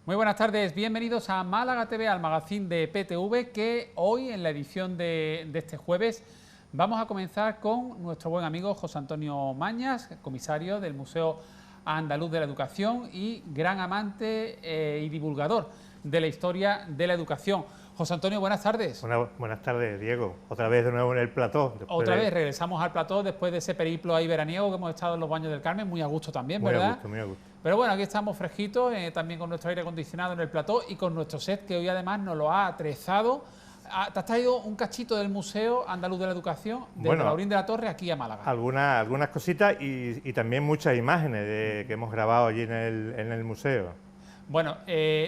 Muy buenas tardes, bienvenidos a Málaga TV, al magazín de PTV, que hoy en la edición de este jueves vamos a comenzar con nuestro buen amigo José Antonio Mañas, comisario del Museo Andaluz de la Educación y gran amante y divulgador de la historia de la educación. José Antonio, buenas tardes. Buenas tardes, Diego. Otra vez de nuevo en el plató. Otra vez regresamos al plató después de ese periplo ahí veraniego que hemos estado en los Baños del Carmen, muy a gusto también, ¿verdad? Muy a gusto, muy a gusto. Pero bueno, aquí estamos fresquitos, también con nuestro aire acondicionado en el plató y con nuestro set que hoy además nos lo ha atrezado. Te has traído un cachito del Museo Andaluz de la Educación, de Laurín de la Torre, aquí a Málaga. Algunas cositas y también muchas imágenes que hemos grabado allí en el museo. Bueno,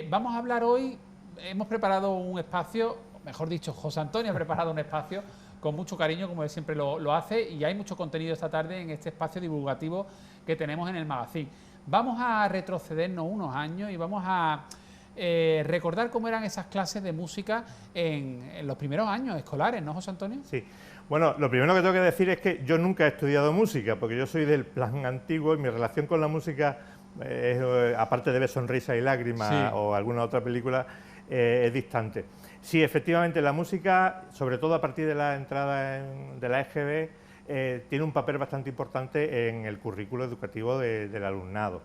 vamos a hablar hoy, hemos preparado un espacio, mejor dicho, José Antonio ha preparado un espacio con mucho cariño, como él siempre lo hace, y hay mucho contenido esta tarde en este espacio divulgativo que tenemos en el magazín. Vamos a retrocedernos unos años y vamos a recordar cómo eran esas clases de música en los primeros años escolares, ¿no, José Antonio? Sí. Bueno, lo primero que tengo que decir es que yo nunca he estudiado música, porque yo soy del plan antiguo y mi relación con la música, aparte de Ver Sonrisa y Lágrimas, sí, o alguna otra película, es distante. Sí, efectivamente, la música, sobre todo a partir de la entrada de la EGB, tiene un papel bastante importante en el currículo educativo del alumnado.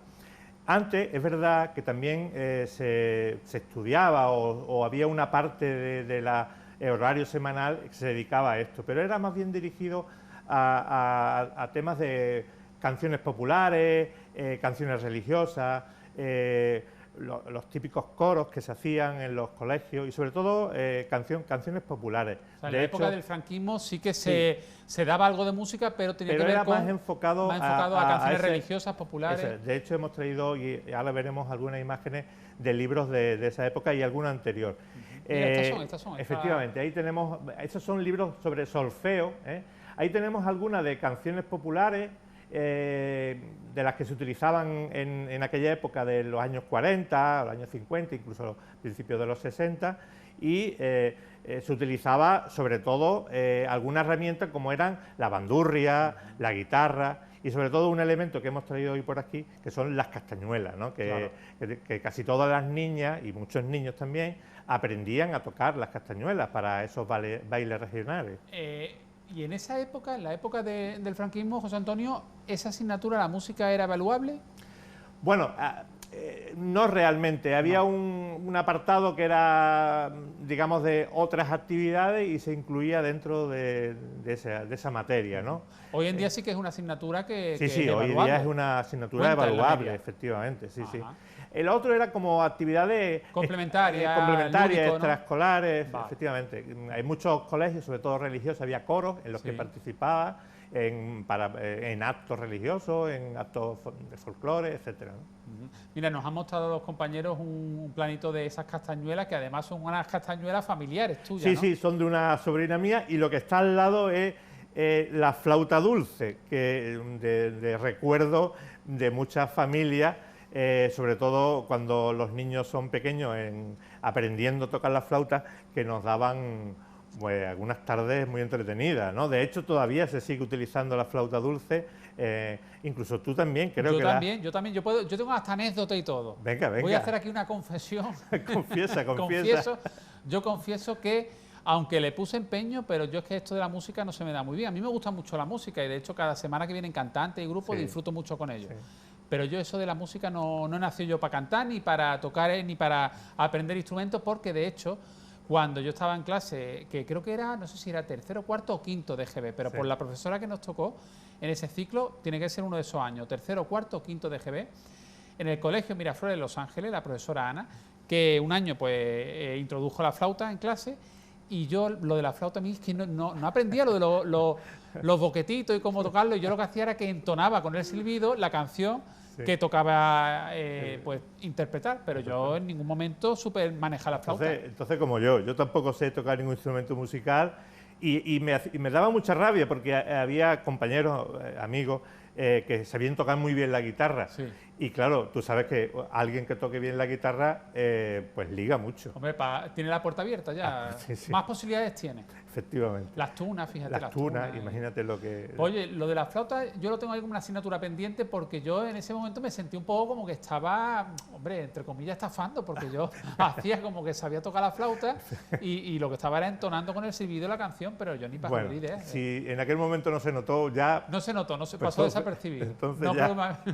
Antes, es verdad que también se estudiaba o había una parte de la horario semanal que se dedicaba a esto, pero era más bien dirigido a temas de canciones populares, canciones religiosas, los típicos coros que se hacían en los colegios y sobre todo canciones populares. O sea, en la época del franquismo sí que se daba algo de música, pero tenía que ver era con, más enfocado a canciones religiosas, populares. De hecho, hemos traído, y ahora veremos algunas imágenes de libros de esa época y alguna anterior. Mira, estas son. Efectivamente, ahí tenemos, estos son libros sobre solfeo, ahí tenemos algunas de canciones populares, de las que se utilizaban en aquella época de los años 40, los años 50, incluso los principios de los 60, y se utilizaba sobre todo algunas herramientas como eran la bandurria, la guitarra y sobre todo un elemento que hemos traído hoy por aquí, que son las castañuelas, ¿no? Claro. que casi todas las niñas y muchos niños también aprendían a tocar las castañuelas para esos bailes regionales. Y en esa época, en la época del franquismo, José Antonio, ¿esa asignatura, la música, era evaluable? Bueno, no realmente. Había un apartado que era, digamos, de otras actividades y se incluía dentro de esa materia, ¿no? Hoy en día sí que es una asignatura que sí, es hoy en día es una asignatura evaluable, efectivamente, sí, sí. El otro era como actividades complementarias, extraescolares, efectivamente. Hay muchos colegios, sobre todo religiosos, había coros en los que participaba en actos religiosos, en actos de folclore, etcétera, ¿no? Mira, nos han mostrado los compañeros un planito de esas castañuelas, que además son unas castañuelas familiares tuyas, sí, ¿no? Sí, son de una sobrina mía y lo que está al lado es la flauta dulce, de recuerdo de muchas familias. Sobre todo cuando los niños son pequeños, aprendiendo a tocar la flauta, que nos daban pues, algunas tardes muy entretenidas, ¿no? De hecho, todavía se sigue utilizando la flauta dulce, incluso tú también, creo que... Yo también, yo tengo hasta anécdota y todo. Venga. Voy a hacer aquí una confesión. Confiesa. Yo confieso que, aunque le puse empeño, pero yo es que esto de la música no se me da muy bien. A mí me gusta mucho la música y de hecho cada semana que vienen cantantes y grupos disfruto mucho con ellos. Sí. Pero yo eso de la música no nací yo para cantar, ni para tocar, ni para aprender instrumentos, porque de hecho, cuando yo estaba en clase, que creo que era, no sé si era tercero, cuarto o quinto de GB, pero por la profesora que nos tocó en ese ciclo, tiene que ser uno de esos años, tercero, cuarto o quinto de GB, en el colegio Miraflores de Los Ángeles, la profesora Ana, que un año pues introdujo la flauta en clase, y yo lo de la flauta a mí es que no aprendía lo de los boquetitos y cómo tocarlo, y yo lo que hacía era que entonaba con el silbido la canción que tocaba pues interpretar, pero yo en ningún momento supe manejar la flauta. Entonces como yo tampoco sé tocar ningún instrumento musical y me daba mucha rabia porque había compañeros, amigos, que sabían tocar muy bien la guitarra Y claro, tú sabes que alguien que toque bien la guitarra, pues liga mucho. Hombre, tiene la puerta abierta ya. Sí, sí. Más posibilidades tiene. Efectivamente. Las tunas, fíjate. Las tunas, imagínate lo que... Oye, lo de la flauta yo lo tengo ahí como una asignatura pendiente porque yo en ese momento me sentí un poco como que estaba, hombre, entre comillas, estafando, porque yo hacía como que sabía tocar la flauta y lo que estaba era entonando con el silbido de la canción, pero yo ni para la idea. Si en aquel momento no se notó, ya... No se notó, no se pasó desapercibido. Entonces no, ya...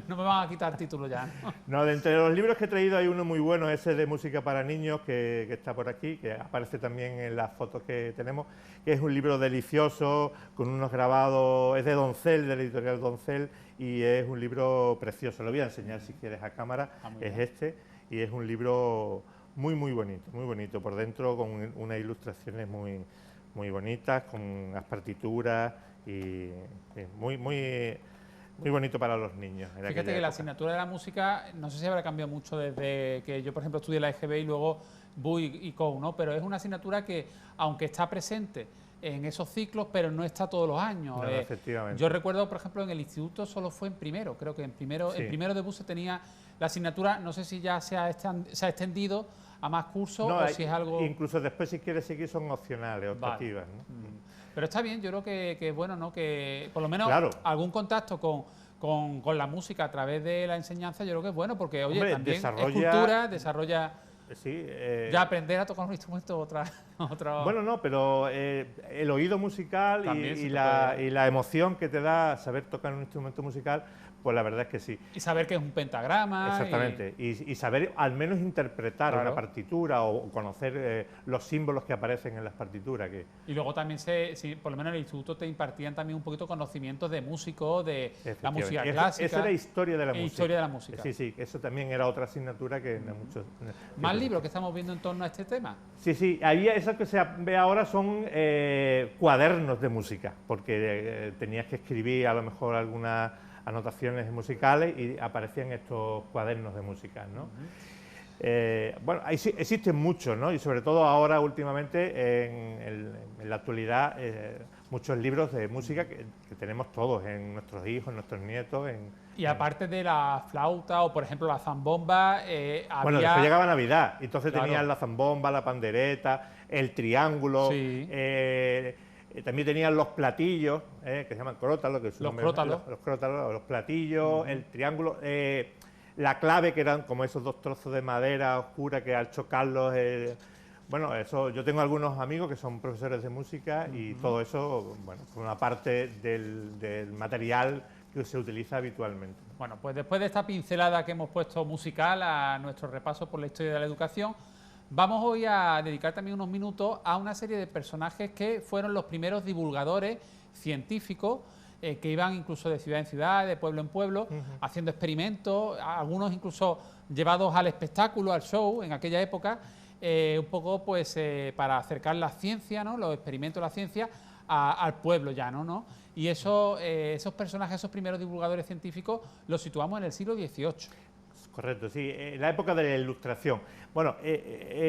no me van a quitar título ya. No, de entre los libros que he traído hay uno muy bueno, ese de música para niños, que está por aquí, que aparece también en las fotos que tenemos, que es un libro delicioso, con unos grabados, es de Doncel, de la editorial Doncel, y es un libro precioso. Lo voy a enseñar si quieres a cámara, es este, y es un libro muy bonito por dentro, con unas ilustraciones muy bonitas, con las partituras, y muy bonito para los niños. Fíjate que la asignatura de la música, no sé si habrá cambiado mucho desde que yo, por ejemplo, estudié la EGB y luego BUI y COU, ¿no? Pero es una asignatura que, aunque está presente en esos ciclos, pero no está todos los años. No, efectivamente. Yo recuerdo, por ejemplo, en el instituto solo fue en primero, creo que en primero de BUS se tenía la asignatura, no sé si ya se ha extendido a más cursos o si es algo... Incluso después, si quieres seguir, son opcionales, optativas, ¿no? Pero está bien, yo creo que bueno, ¿no? Que por lo menos algún contacto con la música a través de la enseñanza, yo creo que es bueno, porque oye, hombre, también es cultura, desarrolla... Sí, ya aprender a tocar un instrumento otra... Bueno, no, pero el oído musical y la emoción que te da saber tocar un instrumento musical, pues la verdad es que sí. Y saber que es un pentagrama. Exactamente, y saber al menos interpretar una partitura o conocer los símbolos que aparecen en las partituras. Y luego también, por lo menos en el instituto te impartían también un poquito conocimientos de músicos, de la música clásica. Eso era historia de la música. Historia de la música. Sí, eso también era otra asignatura que muchos... ¿Más libros que estamos viendo en torno a este tema? Sí, había eso que se ve ahora son cuadernos de música, porque tenías que escribir a lo mejor algunas anotaciones musicales y aparecían estos cuadernos de música, ¿no? Bueno, existen muchos, ¿no? Y sobre todo ahora, últimamente, en la actualidad, muchos libros de música que tenemos todos, en nuestros hijos, en nuestros nietos. Y aparte de la flauta o, por ejemplo, la zambomba, Bueno, después llegaba Navidad, entonces tenían la zambomba, la pandereta, el triángulo, también tenían los platillos, que se llaman crótalos, que los crótalos. Los platillos, el triángulo, la clave, que eran como esos dos trozos de madera oscura que al chocarlos... bueno, eso, yo tengo algunos amigos que son profesores de música y todo eso, bueno, forma parte del material que se utiliza habitualmente. Bueno, pues después de esta pincelada que hemos puesto musical a nuestro repaso por la historia de la educación, vamos hoy a dedicar también unos minutos a una serie de personajes que fueron los primeros divulgadores científicos que iban incluso de ciudad en ciudad, de pueblo en pueblo, haciendo experimentos, algunos incluso llevados al espectáculo, al show en aquella época, un poco pues para acercar la ciencia, ¿no? Los experimentos de la ciencia al pueblo llano, ¿no? Y esos personajes, esos primeros divulgadores científicos, los situamos en el siglo XVIII. Correcto, sí, la época de la Ilustración. Bueno,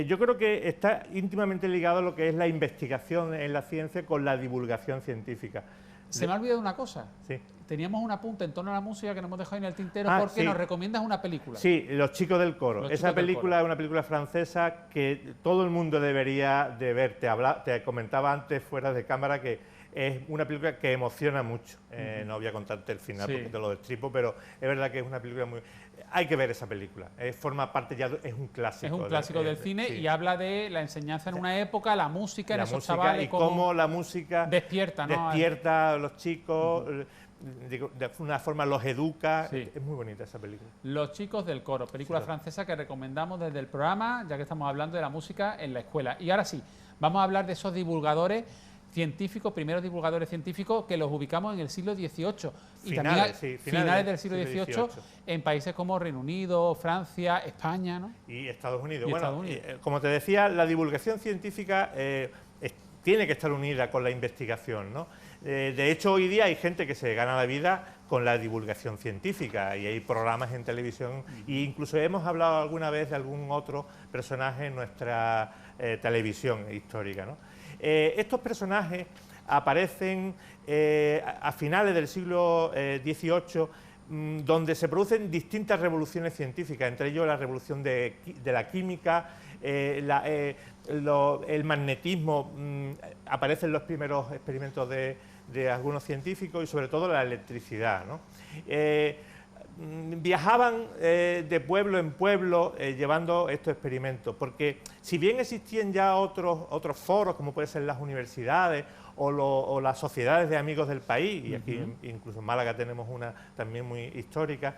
yo creo que está íntimamente ligado a lo que es la investigación en la ciencia con la divulgación científica. Se me ha olvidado una cosa. Sí. Teníamos un apunte en torno a la música que nos hemos dejado en el tintero porque nos recomiendas una película. Sí, Los chicos del coro. Esa película es una película francesa que todo el mundo debería de ver. Te comentaba antes fuera de cámara que es una película que emociona mucho. No voy a contarte el final porque te lo destripo, pero es verdad que es una película muy... Hay que ver esa película. Forma parte ya, es un clásico. Es un clásico del cine y habla de la enseñanza en una época, la música en esos chavales. Y cómo la música despierta, ¿no? Despierta a los chicos, de una forma los educa. Es muy bonita esa película. Los chicos del coro, película francesa que recomendamos desde el programa, ya que estamos hablando de la música en la escuela. Y ahora sí, vamos a hablar de esos divulgadores científicos, primeros divulgadores científicos que los ubicamos en el siglo XVIII y finales del siglo XVIII en países como Reino Unido, Francia, España, ¿no? Y Estados Unidos. Como te decía, la divulgación científica tiene que estar unida con la investigación, ¿no? De hecho, hoy día hay gente que se gana la vida con la divulgación científica y hay programas en televisión e incluso hemos hablado alguna vez de algún otro personaje en nuestra televisión histórica, ¿no? Estos personajes aparecen a finales del siglo XVIII donde se producen distintas revoluciones científicas, entre ellos la revolución de la química, el magnetismo, aparecen los primeros experimentos de algunos científicos y sobre todo la electricidad, ¿no? Viajaban de pueblo en pueblo llevando estos experimentos, porque si bien existían ya otros foros, como pueden ser las universidades o las sociedades de amigos del país, y aquí incluso en Málaga tenemos una también muy histórica,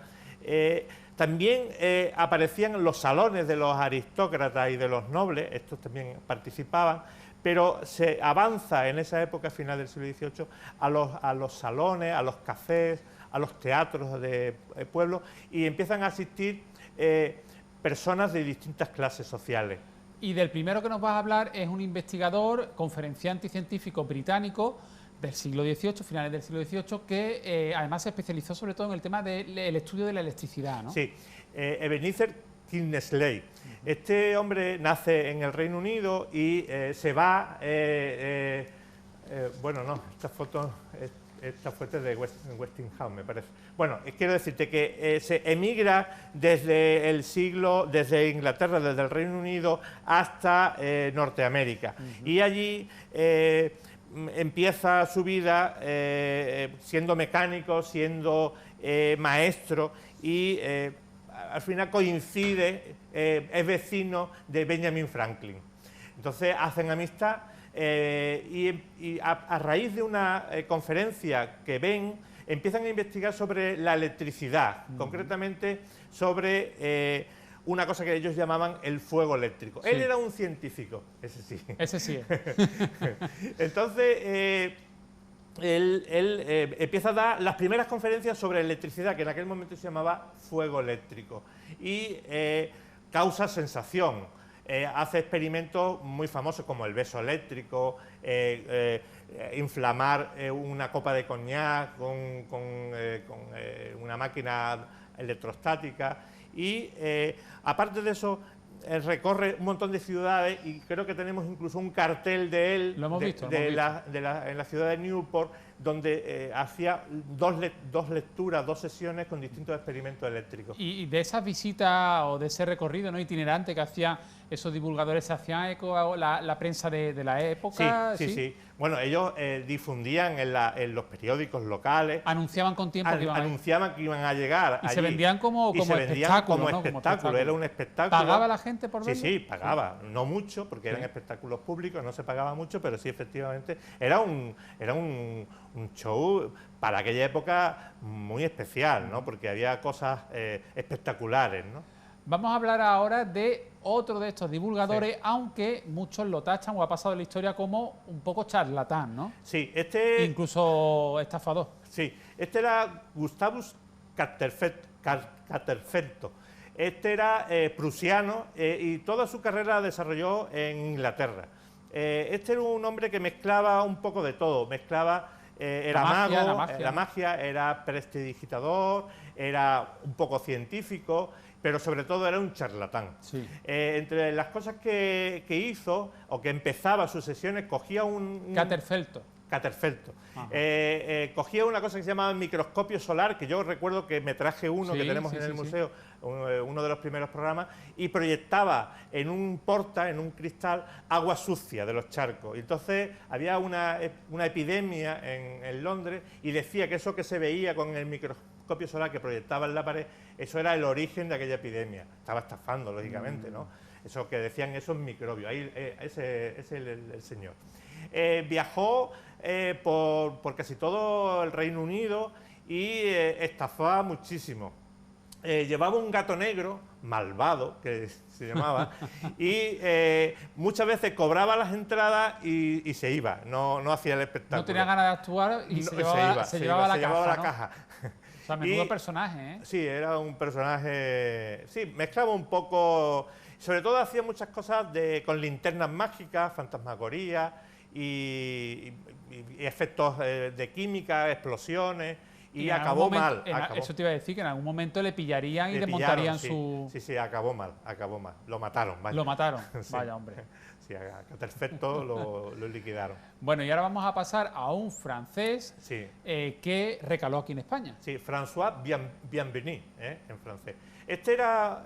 también aparecían los salones de los aristócratas y de los nobles, estos también participaban, pero se avanza en esa época, final del siglo XVIII, a los salones, a los cafés, a los teatros de pueblos, y empiezan a asistir personas de distintas clases sociales. Y del primero que nos vas a hablar es un investigador, conferenciante y científico británico del siglo XVIII, finales del siglo XVIII, que además se especializó sobre todo en el tema del estudio de la electricidad, ¿no? Sí, Ebenezer Kingsley. Este hombre nace en el Reino Unido y se va, bueno, no, esta foto es de Westinghouse, me parece. Bueno, quiero decirte que se emigra desde Inglaterra, desde el Reino Unido hasta Norteamérica. Y allí empieza su vida siendo mecánico, siendo maestro y al final coincide, es vecino de Benjamin Franklin. Entonces hacen amistad y a raíz de una conferencia que ven, empiezan a investigar sobre la electricidad, concretamente sobre una cosa que ellos llamaban el fuego eléctrico. Sí. Él era un científico, ese sí. Ese sí. Entonces, él empieza a dar las primeras conferencias sobre electricidad, que en aquel momento se llamaba fuego eléctrico, y causa sensación. Hace experimentos muy famosos como el beso eléctrico, inflamar una copa de coñac con una máquina electrostática y aparte de eso recorre un montón de ciudades y creo que tenemos incluso un cartel de él en la ciudad de Newport donde hacía dos lecturas, dos sesiones con distintos experimentos eléctricos. Y de esas visitas o de ese recorrido, ¿no?, itinerante que hacían esos divulgadores, ¿se hacían eco a la prensa de la época? Sí. Bueno, ellos difundían en los periódicos locales. Anunciaban con tiempo que anunciaban que iban a llegar. Y allí. Se vendían como espectáculo, ¿no? Espectáculo, era un espectáculo. ¿Pagaba la gente por verlo? Sí, pagaba. Sí. No mucho, porque eran espectáculos públicos, no se pagaba mucho, pero sí, efectivamente, era un show para aquella época muy especial, ¿no? Porque había cosas espectaculares, ¿no? Vamos a hablar ahora de otro de estos divulgadores, aunque muchos lo tachan o ha pasado en la historia como un poco charlatán, ¿no? Sí, incluso estafador. Sí, este era Gustavus Caterfelto. Este era prusiano y toda su carrera la desarrolló en Inglaterra. Este era un hombre que mezclaba un poco de todo, era mago, la magia, era prestidigitador, era un poco científico, pero sobre todo era un charlatán. Sí. Entre las cosas que hizo, o que empezaba sus sesiones, cogía un... Caterfelto. Cogía una cosa que se llamaba microscopio solar, que yo recuerdo que me traje uno que tenemos en el museo, uno de los primeros programas, y proyectaba en un en un cristal, agua sucia de los charcos. Y entonces había una epidemia en Londres y decía que eso que se veía con el microscopio solar que proyectaba en la pared, eso era el origen de aquella epidemia. Estaba estafando, lógicamente, ¿no? Eso que decían esos microbios. Ahí ese es el señor. Viajó por casi todo el Reino Unido y estafaba muchísimo. Llevaba un gato negro, malvado, que se llamaba, y muchas veces cobraba las entradas y se iba, no hacía el espectáculo. No tenía ganas de actuar y se llevaba la caja. O sea, menudo personaje, ¿eh? Sí, era un personaje... Sí, mezclaba un poco... Sobre todo hacía muchas cosas con linternas mágicas, fantasmagoría y efectos de química, explosiones y acabó mal. Eso te iba a decir, que en algún momento le pillarían y le desmontarían su... Sí, acabó mal. Lo mataron, vaya. Lo mataron, sí. Vaya hombre. Sí, a Caterfeld lo liquidaron. Bueno, y ahora vamos a pasar a un francés que recaló aquí en España. Sí, François Bienvenu, en francés. Este era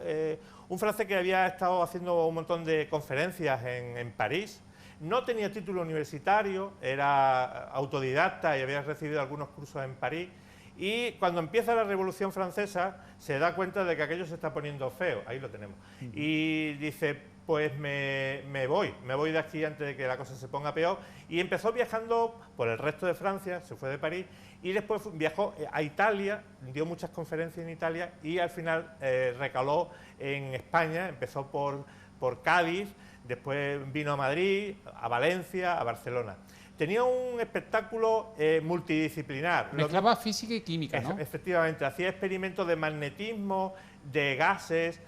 un francés que había estado haciendo un montón de conferencias en París. No tenía título universitario, era autodidacta y había recibido algunos cursos en París. Y cuando empieza la Revolución Francesa se da cuenta de que aquello se está poniendo feo. Ahí lo tenemos. Y dice, pues me voy de aquí antes de que la cosa se ponga peor. Y empezó viajando por el resto de Francia, se fue de París, y después viajó a Italia, dio muchas conferencias en Italia y al final recaló en España, empezó por Cádiz, después vino a Madrid, a Valencia, a Barcelona. Tenía un espectáculo multidisciplinar. Mezclaba física y química, ¿no? Efectivamente, hacía experimentos de magnetismo, de gases,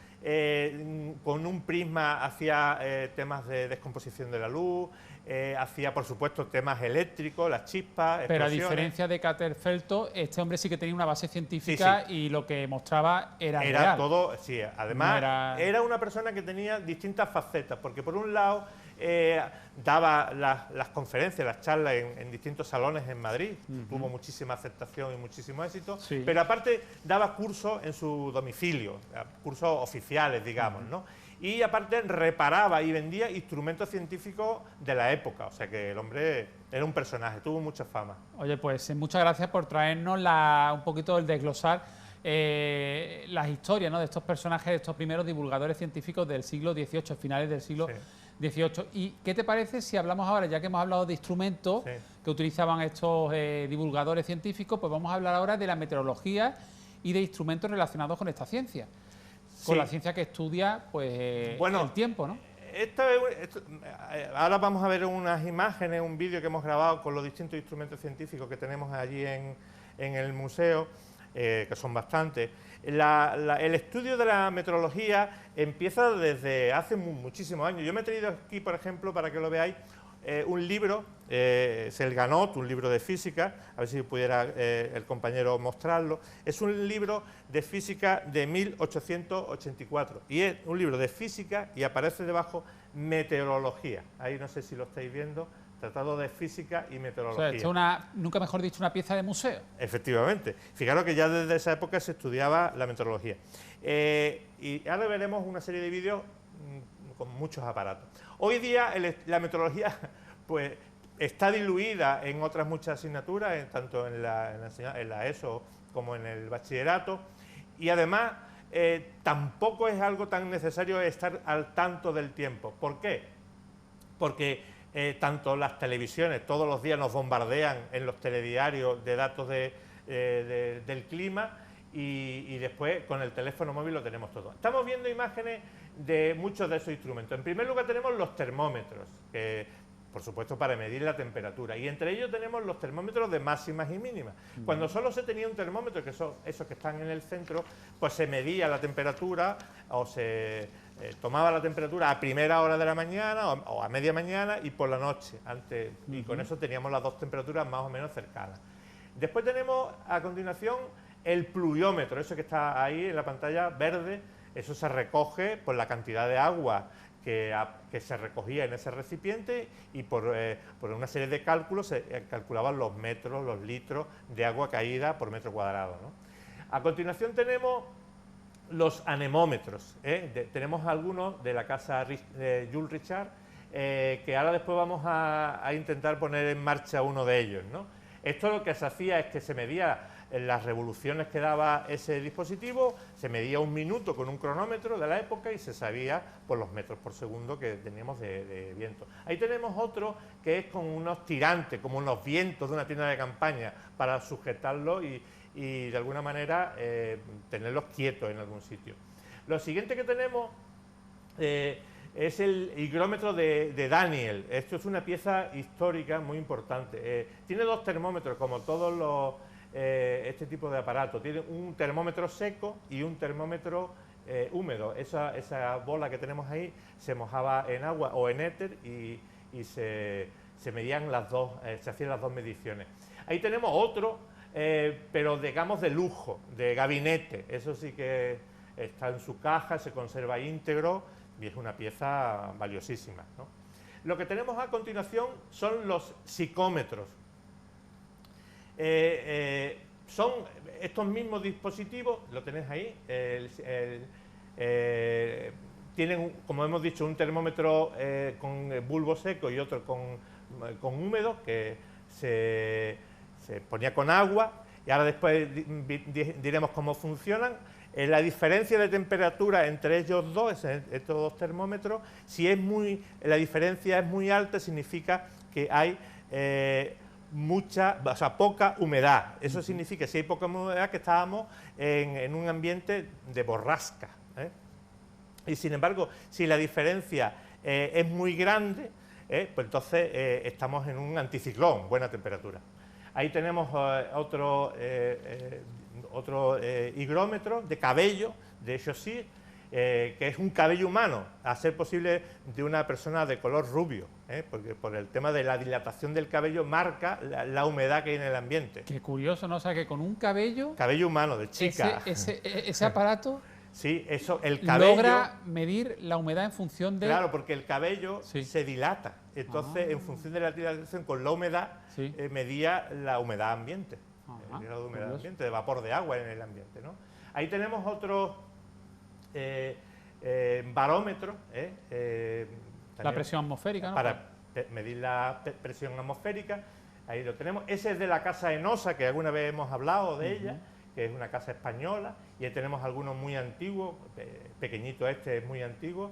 con un prisma hacía temas de descomposición de la luz, hacía, por supuesto, temas eléctricos, las chispas, pero a explosiones. diferencia de Caterfeld, este hombre sí que tenía una base científica y lo que mostraba era real. Todo, sí, además era una persona que tenía distintas facetas, porque por un lado daba las conferencias, las charlas en distintos salones en Madrid, tuvo muchísima aceptación y muchísimo éxito, pero aparte daba cursos en su domicilio, cursos oficiales, digamos, ¿no? Y aparte reparaba y vendía instrumentos científicos de la época, o sea que el hombre era un personaje, tuvo mucha fama. Oye, pues muchas gracias por traernos un poquito el desglosar las historias, ¿no?, de estos personajes, de estos primeros divulgadores científicos del siglo XVIII, finales del siglo XVIII. ¿Y qué te parece si hablamos ahora, ya que hemos hablado de instrumentos que utilizaban estos divulgadores científicos, pues vamos a hablar ahora de la meteorología y de instrumentos relacionados con esta ciencia? Con la ciencia que estudia pues el tiempo, ¿no? Ahora vamos a ver unas imágenes, un vídeo que hemos grabado con los distintos instrumentos científicos que tenemos allí en el museo, que son bastantes. El estudio de la meteorología empieza desde hace muchísimos años. Yo me he traído aquí, por ejemplo, para que lo veáis, un libro, es el Ganot, un libro de física, a ver si pudiera el compañero mostrarlo. Es un libro de física de 1884 y es un libro de física y aparece debajo meteorología. Ahí no sé si lo estáis viendo, tratado de física y meteorología. O sea, esto nunca mejor dicho, una pieza de museo. Efectivamente. Fijaros que ya desde esa época se estudiaba la meteorología. Y ahora veremos una serie de vídeos con muchos aparatos. Hoy día la meteorología pues está diluida en otras muchas asignaturas, tanto en la ESO como en el bachillerato, y además tampoco es algo tan necesario estar al tanto del tiempo. ¿Por qué? Porque tanto las televisiones todos los días nos bombardean en los telediarios de datos del clima, y después con el teléfono móvil lo tenemos todo. Estamos viendo imágenes de muchos de esos instrumentos. En primer lugar tenemos los termómetros, que por supuesto para medir la temperatura, y entre ellos tenemos los termómetros de máximas y mínimas. Cuando solo se tenía un termómetro, que son esos que están en el centro, pues se medía la temperatura o se tomaba la temperatura a primera hora de la mañana o a media mañana y por la noche, y con eso teníamos las dos temperaturas más o menos cercanas. Después tenemos a continuación el pluviómetro, eso que está ahí en la pantalla verde. Eso se recoge por la cantidad de agua que se recogía en ese recipiente, y por una serie de cálculos se calculaban los metros, los litros de agua caída por metro cuadrado, ¿no? A continuación tenemos los anemómetros, tenemos algunos de la casa de Jules Richard, que ahora después vamos a intentar poner en marcha uno de ellos, ¿no? Esto lo que se hacía es que se medía las revoluciones que daba ese dispositivo, se medía un minuto con un cronómetro de la época y se sabía por los metros por segundo que teníamos de viento. Ahí tenemos otro que es con unos tirantes, como unos vientos de una tienda de campaña, para sujetarlo y de alguna manera tenerlos quietos en algún sitio. Lo siguiente que tenemos es el higrómetro de Daniel. Esto es una pieza histórica muy importante. Tiene dos termómetros, como todos este tipo de aparatos. Tiene un termómetro seco y un termómetro húmedo. Esa bola que tenemos ahí se mojaba en agua o en éter y se medían las dos, se hacían las dos mediciones. Ahí tenemos otro pero digamos de lujo, de gabinete. Eso sí que está en su caja, se conserva íntegro y es una pieza valiosísima, ¿no? Lo que tenemos a continuación son los psicómetros. Son estos mismos dispositivos, lo tenéis ahí, tienen, como hemos dicho, un termómetro con bulbo seco y otro con húmedo, que se ponía con agua, y ahora después diremos cómo funcionan. La diferencia de temperatura entre ellos dos, estos dos termómetros, si la diferencia es muy alta, significa que hay poca humedad. Eso significa, si hay poca humedad, que estábamos en un ambiente de borrasca, ¿eh? Y sin embargo, si la diferencia es muy grande, pues entonces estamos en un anticiclón, buena temperatura. Ahí tenemos otro higrómetro de cabello, de hecho sí, que es un cabello humano, a ser posible de una persona de color rubio, porque por el tema de la dilatación del cabello marca la humedad que hay en el ambiente. Qué curioso, ¿no? O sea, que con un cabello... Cabello humano, de chica. Ese aparato... Sí, eso, el cabello... Logra medir la humedad en función de... Claro, porque el cabello se dilata. Entonces, en función de la dilatación con la humedad, medía la humedad ambiente. De vapor de agua en el ambiente, ¿no? Ahí tenemos otro barómetro. La presión atmosférica, ¿no? Para medir la presión atmosférica. Ahí lo tenemos. Ese es de la Casa Enosa, que alguna vez hemos hablado de ella, que es una casa española, y ahí tenemos algunos muy antiguos, pequeñito este es muy antiguo,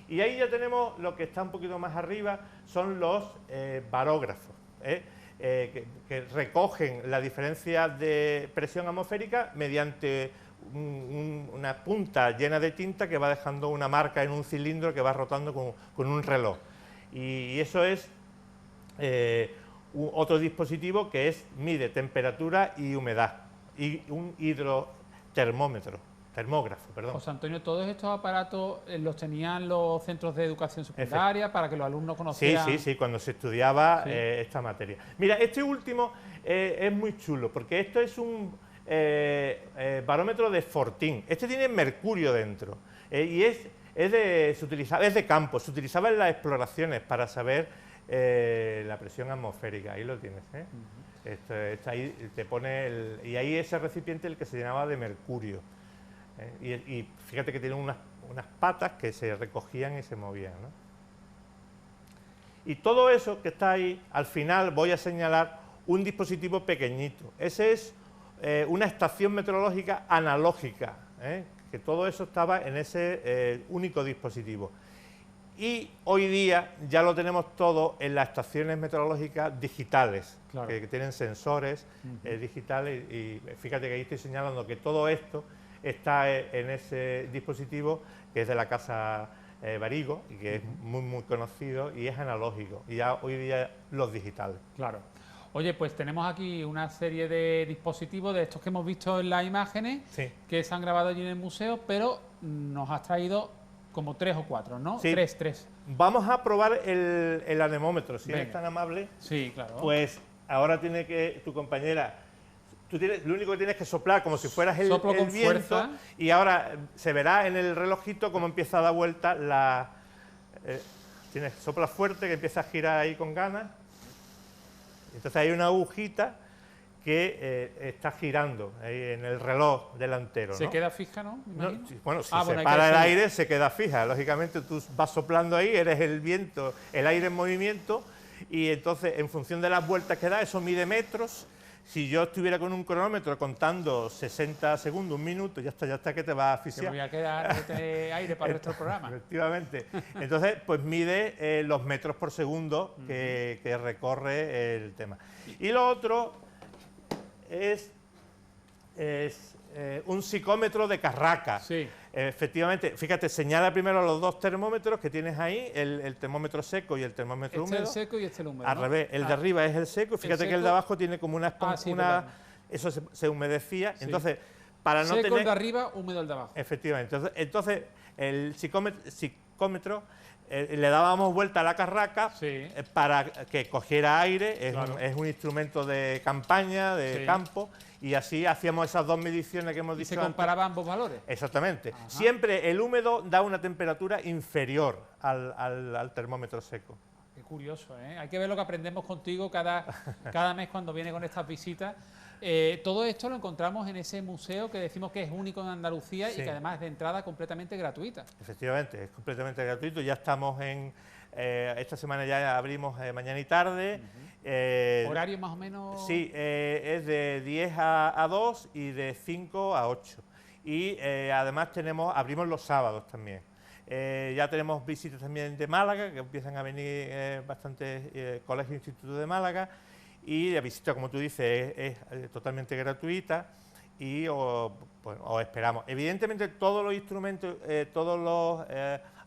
y ahí ya tenemos lo que está un poquito más arriba, son los barógrafos, que recogen la diferencia de presión atmosférica mediante una punta llena de tinta que va dejando una marca en un cilindro que va rotando con un reloj, y eso es otro dispositivo que mide temperatura y humedad, y un termógrafo, perdón. José Antonio, todos estos aparatos los tenían los centros de educación secundaria para que los alumnos conocieran... Sí, cuando se estudiaba esta materia. Mira, este último es muy chulo, porque esto es un barómetro de Fortin. Este tiene mercurio dentro, y es de campo, se utilizaba en las exploraciones para saber la presión atmosférica. Ahí lo tienes, Está ahí, te pone y ahí ese recipiente el que se llenaba de mercurio, y fíjate que tiene unas patas que se recogían y se movían, ¿no? Y todo eso que está ahí, al final voy a señalar un dispositivo pequeñito. Ese es una estación meteorológica analógica, que todo eso estaba en ese único dispositivo. Y hoy día ya lo tenemos todo en las estaciones meteorológicas digitales, claro, que tienen sensores digitales, y fíjate que ahí estoy señalando que todo esto está en ese dispositivo que es de la casa Varigo y que es muy conocido y es analógico, y ya hoy día los digitales. Claro. Oye, pues tenemos aquí una serie de dispositivos de estos que hemos visto en las imágenes, que se han grabado allí en el museo, pero nos has traído como 3 o 4, ¿no? Sí. Tres. Vamos a probar el anemómetro, si eres tan amable. Sí, claro. Pues ahora tiene que tu compañera... lo único que tienes que soplar como si fueras el viento, fuerza. Y ahora se verá en el relojito cómo empieza a dar vuelta sopla fuerte, que empieza a girar ahí con ganas. Entonces hay una agujita que está girando ahí en el reloj delantero, ¿no? ¿Se queda fija, no? Bueno, si se para el aire se queda fija. Lógicamente tú vas soplando ahí, eres el viento, el aire en movimiento, y entonces en función de las vueltas que da, eso mide metros. Si yo estuviera con un cronómetro contando 60 segundos, un minuto, ya está que te va a asfixiar. Te voy a quedar aire para nuestro programa. Efectivamente. Entonces, pues mide los metros por segundo que recorre el tema. Y lo otro es un psicómetro de Carraca. Sí. Efectivamente, fíjate, señala primero los dos termómetros que tienes ahí, el termómetro seco y el termómetro húmedo. Este es el seco y este es el húmedo, Al revés, el de arriba es el seco, fíjate que el de abajo tiene como una esponja, eso se humedecía, entonces, para no seco tener... el de arriba, húmedo el de abajo. Efectivamente, entonces el psicómetro, le dábamos vuelta a la carraca para que cogiera aire, es un instrumento de campaña, de campo, y así hacíamos esas dos mediciones que hemos dicho antes. ¿Se comparaban ambos valores? Exactamente. Ajá. Siempre el húmedo da una temperatura inferior al termómetro seco. Qué curioso, ¿eh? Hay que ver lo que aprendemos contigo cada mes cuando viene con estas visitas. Todo esto lo encontramos en ese museo que decimos que es único en Andalucía y que además es de entrada completamente gratuita. Efectivamente, es completamente gratuito. Ya estamos esta semana ya abrimos mañana y tarde. ¿Horario más o menos? Sí, es de 10 a 2 y de 5 a 8. Y además abrimos los sábados también. Ya tenemos visitas también de Málaga, que empiezan a venir bastantes colegios e institutos de Málaga. Y la visita, como tú dices, es totalmente gratuita y os esperamos. Evidentemente, todos los instrumentos, todos los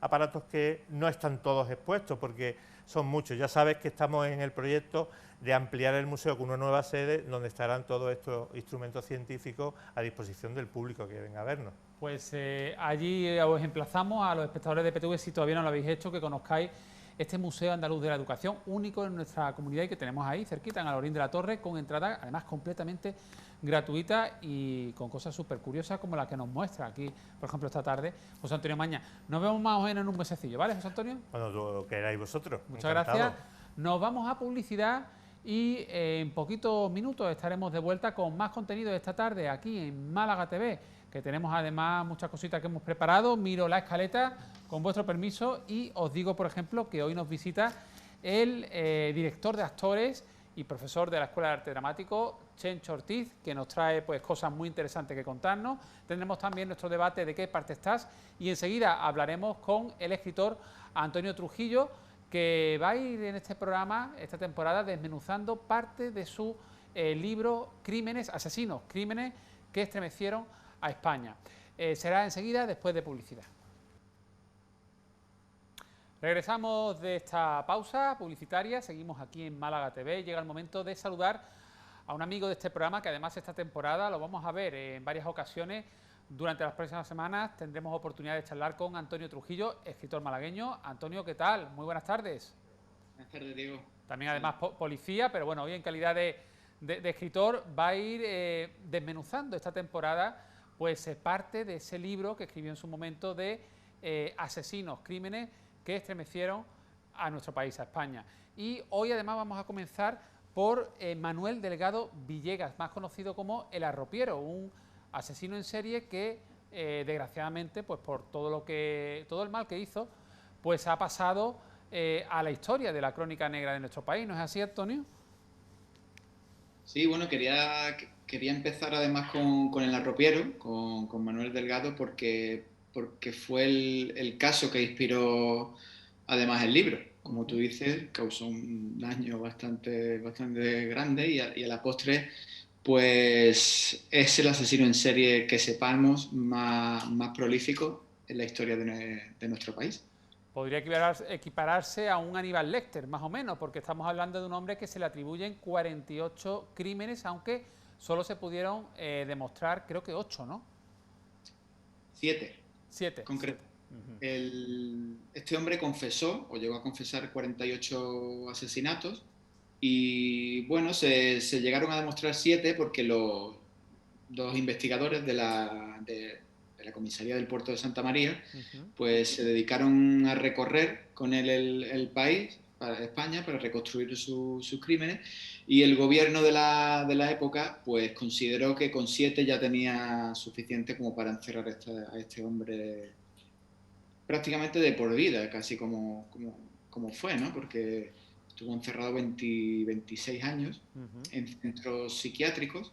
aparatos que no están todos expuestos, porque son muchos. Ya sabes que estamos en el proyecto de ampliar el museo con una nueva sede donde estarán todos estos instrumentos científicos a disposición del público que venga a vernos. Pues allí os emplazamos a los espectadores de PTV, si todavía no lo habéis hecho, que conozcáis este Museo Andaluz de la Educación, único en nuestra comunidad y que tenemos ahí cerquita, en Alhaurín de la Torre, con entrada además completamente gratuita y con cosas súper curiosas como la que nos muestra aquí, por ejemplo, esta tarde José Antonio Maña. Nos vemos más o menos en un mesecillo, ¿vale, José Antonio? Cuando lo queráis vosotros. Muchas gracias. Nos vamos a publicidad y en poquitos minutos estaremos de vuelta con más contenido de esta tarde aquí en Málaga TV, que tenemos además muchas cositas que hemos preparado. Miro la escaleta con vuestro permiso y os digo, por ejemplo, que hoy nos visita el director de actores y profesor de la Escuela de Arte Dramático, Chencho Ortiz, que nos trae pues cosas muy interesantes que contarnos. Tendremos también nuestro debate de qué parte estás y enseguida hablaremos con el escritor Antonio Trujillo, que va a ir en este programa, esta temporada, desmenuzando parte de su libro Asesinos, crímenes que estremecieron a España. Será enseguida después de publicidad. Regresamos de esta pausa publicitaria, seguimos aquí en Málaga TV. Llega el momento de saludar a un amigo de este programa que además esta temporada lo vamos a ver en varias ocasiones. Durante las próximas semanas tendremos oportunidad de charlar con Antonio Trujillo, escritor malagueño. Antonio, ¿qué tal? Muy buenas tardes. Buenas tardes, Diego. También además policía, pero bueno, hoy en calidad de escritor va a ir desmenuzando esta temporada pues parte de ese libro que escribió en su momento de Asesinos, crímenes que estremecieron a nuestro país, a España. Y hoy además vamos a comenzar por Manuel Delgado Villegas, más conocido como El Arropiero, un asesino en serie que desgraciadamente, pues por todo el mal que hizo, pues ha pasado a la historia de la crónica negra de nuestro país. ¿No es así, Antonio? Sí, bueno, quería empezar además con El Arropiero, con Manuel Delgado, porque fue el caso que inspiró además el libro. Como tú dices, causó un daño bastante grande y a la postre pues es el asesino en serie que sepamos más prolífico en la historia de nuestro país. Podría equipararse a un Aníbal Lecter, más o menos, porque estamos hablando de un hombre que se le atribuyen 48 crímenes, aunque solo se pudieron demostrar, creo que 8, ¿no? 7. 7. Concreto. Este hombre confesó, o llegó a confesar 48 asesinatos, y bueno, se llegaron a demostrar 7 porque los dos investigadores de la comisaría del puerto de Santa María, pues se dedicaron a recorrer con él el país, España, para reconstruir sus crímenes, y el gobierno de la época pues consideró que con 7 ya tenía suficiente como para encerrar a este hombre prácticamente de por vida, casi como fue, ¿no? Porque estuvo encerrado 26 años en centros psiquiátricos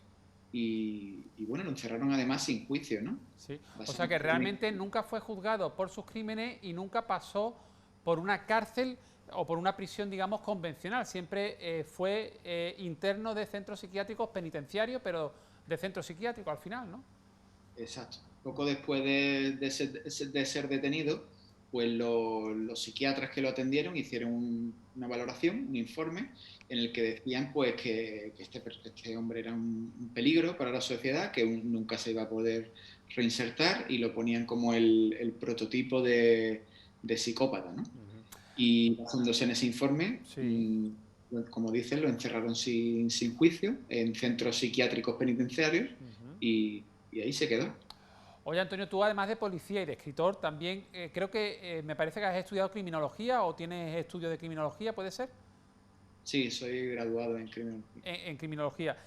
y bueno, lo encerraron además sin juicio, ¿no? Sí. O sea que realmente nunca fue juzgado por sus crímenes y nunca pasó por una cárcel o por una prisión, digamos, convencional. Siempre fue interno de centros psiquiátricos penitenciarios, pero de centro psiquiátrico al final, ¿no? Exacto. Poco después de ser detenido, pues los psiquiatras que lo atendieron hicieron una valoración, un informe, en el que decían pues que este hombre era un peligro para la sociedad, que nunca se iba a poder reinsertar, y lo ponían como el prototipo de de psicópata, ¿no? Y basándose en ese informe, como dicen, lo encerraron sin juicio en centros psiquiátricos penitenciarios y ahí se quedó. Oye, Antonio, tú además de policía y de escritor, también creo que me parece que has estudiado criminología o tienes estudios de criminología, ¿puede ser? Sí, soy graduado en criminología. En criminología.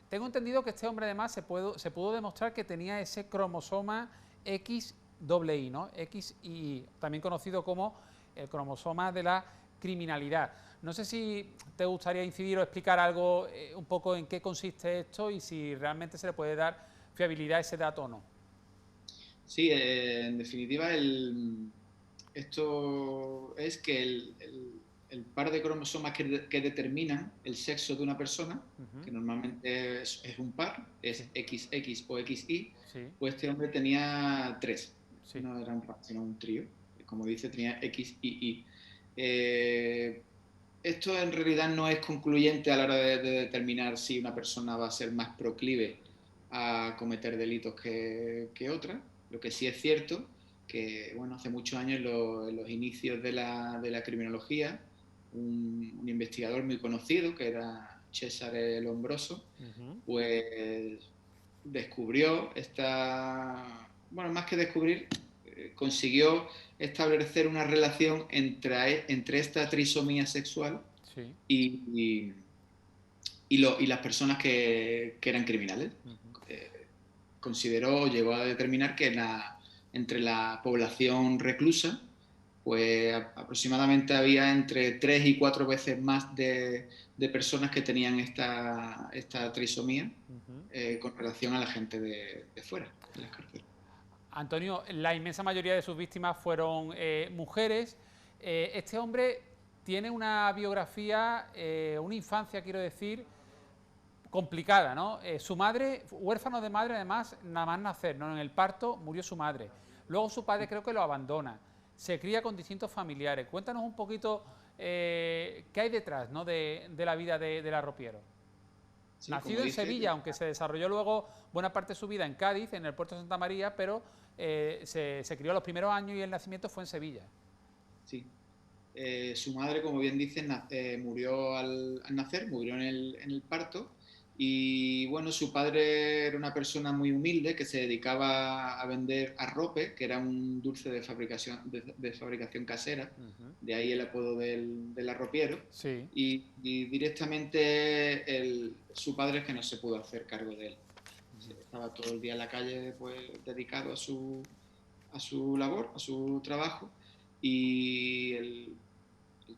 Tengo entendido que este hombre además se pudo demostrar que tenía ese cromosoma XII, ¿no? XI, también conocido como el cromosoma de la criminalidad. No sé si te gustaría incidir o explicar algo un poco en qué consiste esto y si realmente se le puede dar fiabilidad a ese dato o no. Sí, en definitiva, esto es que el par de cromosomas que determinan el sexo de una persona, que normalmente es un par, es XX o XY, pues este hombre tenía 3. No era un par, sino un trío. Como dice, tenía XYY. Esto en realidad no es concluyente a la hora de determinar si una persona va a ser más proclive a cometer delitos que otra. Lo que sí es cierto que, bueno, hace muchos años, en los inicios de la criminología, un investigador muy conocido, que era Cesare Lombroso, pues descubrió bueno, más que descubrir, consiguió establecer una relación entre esta trisomía sexual y las personas que eran criminales. Llegó a determinar que entre la población reclusa, pues aproximadamente había entre 3 y 4 veces más de personas que tenían esta trisomía con relación a la gente de fuera, de las cárceles. Antonio, la inmensa mayoría de sus víctimas fueron mujeres. Este hombre tiene una biografía, una infancia, quiero decir, complicada, ¿no? Su madre, huérfano de madre, además, nada más nacer, ¿no? En el parto murió su madre. Luego su padre creo que lo abandona. Se cría con distintos familiares. Cuéntanos un poquito qué hay detrás, ¿no? de la vida del arropiero. Sí, nacido en Sevilla, aunque se desarrolló luego buena parte de su vida en Cádiz, en el puerto de Santa María, pero se crió los primeros años y el nacimiento fue en Sevilla. Sí. Su madre, como bien dicen, murió al nacer, murió en el parto. Y bueno, su padre era una persona muy humilde que se dedicaba a vender arrope, que era un dulce de fabricación casera, de ahí el apodo del arropiero. Sí. Y directamente su padre es que no se pudo hacer cargo de él. Estaba todo el día en la calle, pues, dedicado a su labor, a su trabajo. Y el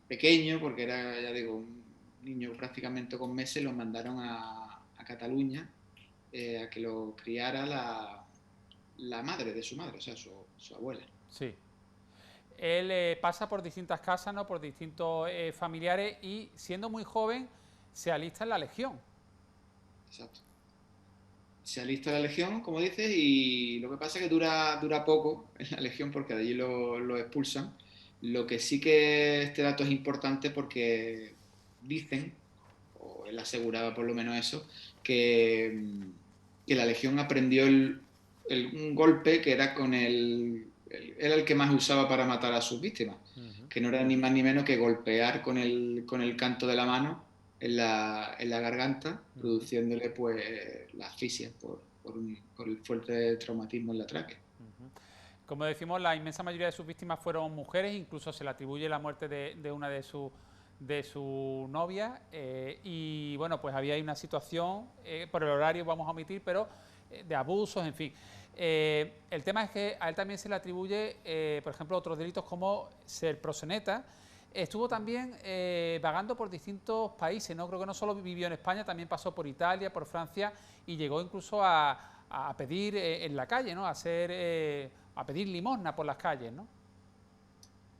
pequeño, porque era, ya digo, un niño prácticamente con meses, lo mandaron a Cataluña a que lo criara la madre de su madre, o sea, su abuela. Sí. Él pasa por distintas casas, ¿no? Por distintos familiares y siendo muy joven se alista en la Legión. Exacto. Se alista en la Legión, como dices, y lo que pasa es que dura poco en la Legión porque de allí lo expulsan. Lo que sí que este dato es importante porque dicen, o él aseguraba por lo menos eso, que la Legión aprendió un golpe que era era el que más usaba para matar a sus víctimas, que no era ni más ni menos que golpear con el canto de la mano en la garganta, produciéndole pues la asfixia por el fuerte traumatismo en la tráquea. Como decimos, la inmensa mayoría de sus víctimas fueron mujeres, incluso se le atribuye la muerte de una de su novia y bueno, pues había ahí una situación, por el horario vamos a omitir, pero de abusos, en fin. El tema es que a él también se le atribuye, por ejemplo, otros delitos como ser proxeneta. Estuvo también vagando por distintos países, ¿no? Creo que no solo vivió en España, también pasó por Italia, por Francia y llegó incluso a pedir en la calle, ¿no? A pedir limosna por las calles, ¿no?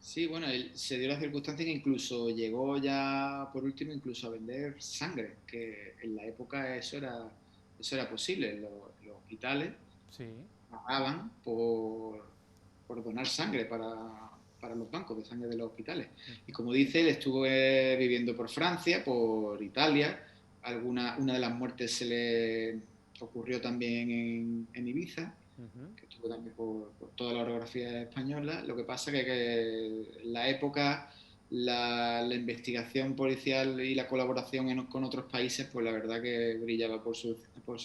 Sí, bueno, él se dio la circunstancia que incluso llegó ya, por último, incluso a vender sangre, que en la época eso era posible. Los hospitales pagaban por donar sangre para los bancos de sangre de los hospitales. Y como dice, él estuvo viviendo por Francia, por Italia. Una de las muertes se le ocurrió también en Ibiza. que estuvo también por toda la orografía española. Lo que pasa que en la época la investigación policial y la colaboración con otros países, pues la verdad que brillaba por su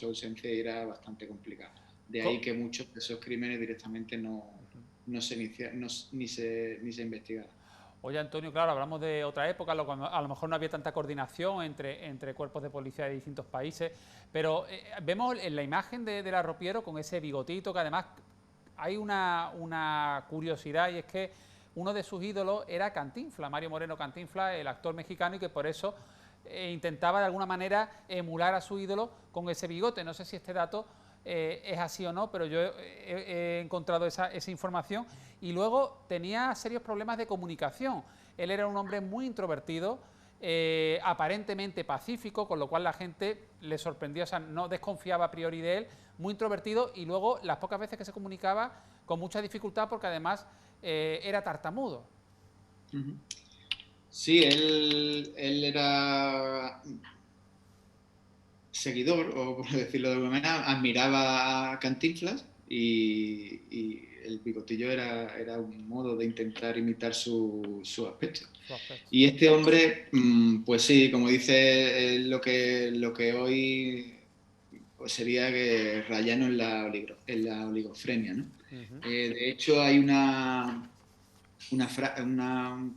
ausencia y era bastante complicado. De ahí que muchos de esos crímenes directamente no se ni se investigaron. Oye, Antonio, claro, hablamos de otra época, a lo mejor no había tanta coordinación entre cuerpos de policía de distintos países, pero vemos en la imagen del arropiero con ese bigotito, que además hay una curiosidad, y es que uno de sus ídolos era Cantinflas, Mario Moreno Cantinflas, el actor mexicano, y que por eso intentaba de alguna manera emular a su ídolo con ese bigote. No sé si este dato es así o no, pero yo he encontrado esa información. Y luego tenía serios problemas de comunicación. Él era un hombre muy introvertido, aparentemente pacífico, con lo cual la gente le sorprendía, o sea, no desconfiaba a priori de él, muy introvertido, y luego las pocas veces que se comunicaba con mucha dificultad, porque además era tartamudo. Sí, él era seguidor, o por decirlo de alguna manera, admiraba a Cantinflas y el bigotillo era un modo de intentar imitar su aspecto. Y este hombre, pues sí, como dice, lo que hoy pues sería que rayano en la oligofrenia, ¿no? De hecho, hay un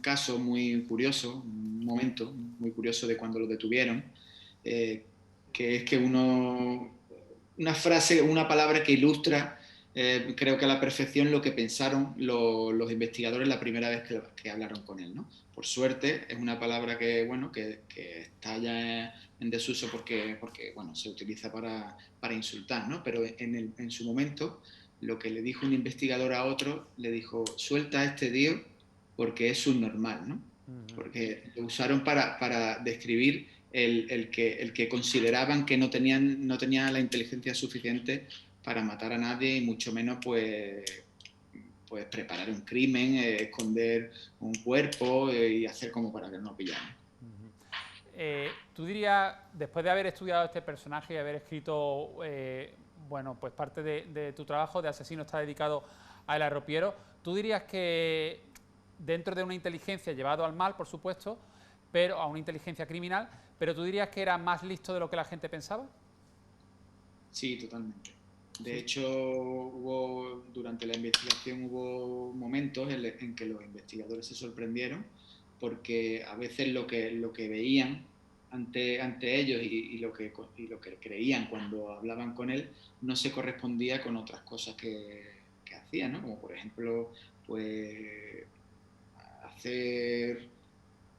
caso muy curioso, un momento muy curioso de cuando lo detuvieron, que es que una frase, una palabra que ilustra, creo que a la perfección lo que pensaron los investigadores la primera vez que hablaron con él, ¿no? Por suerte, es una palabra que, bueno, que está ya en desuso porque bueno, se utiliza para insultar, ¿no? Pero en su momento, lo que le dijo un investigador a otro, le dijo: suelta a este tío porque es subnormal, ¿no? Porque lo usaron para describir el que consideraban que no tenía la inteligencia suficiente para matar a nadie y mucho menos pues preparar un crimen, esconder un cuerpo y hacer como para que no pillaran. Tú dirías, después de haber estudiado este personaje y haber escrito bueno, pues parte de tu trabajo de asesino está dedicado al arropiero, ¿tú dirías que dentro de una inteligencia llevado al mal, por supuesto, pero a una inteligencia criminal, pero tú dirías que era más listo de lo que la gente pensaba? Sí, totalmente. De hecho, durante la investigación hubo momentos en que los investigadores se sorprendieron porque a veces lo que veían ante ellos y lo que creían cuando hablaban con él no se correspondía con otras cosas que hacían, ¿no? Como por ejemplo, pues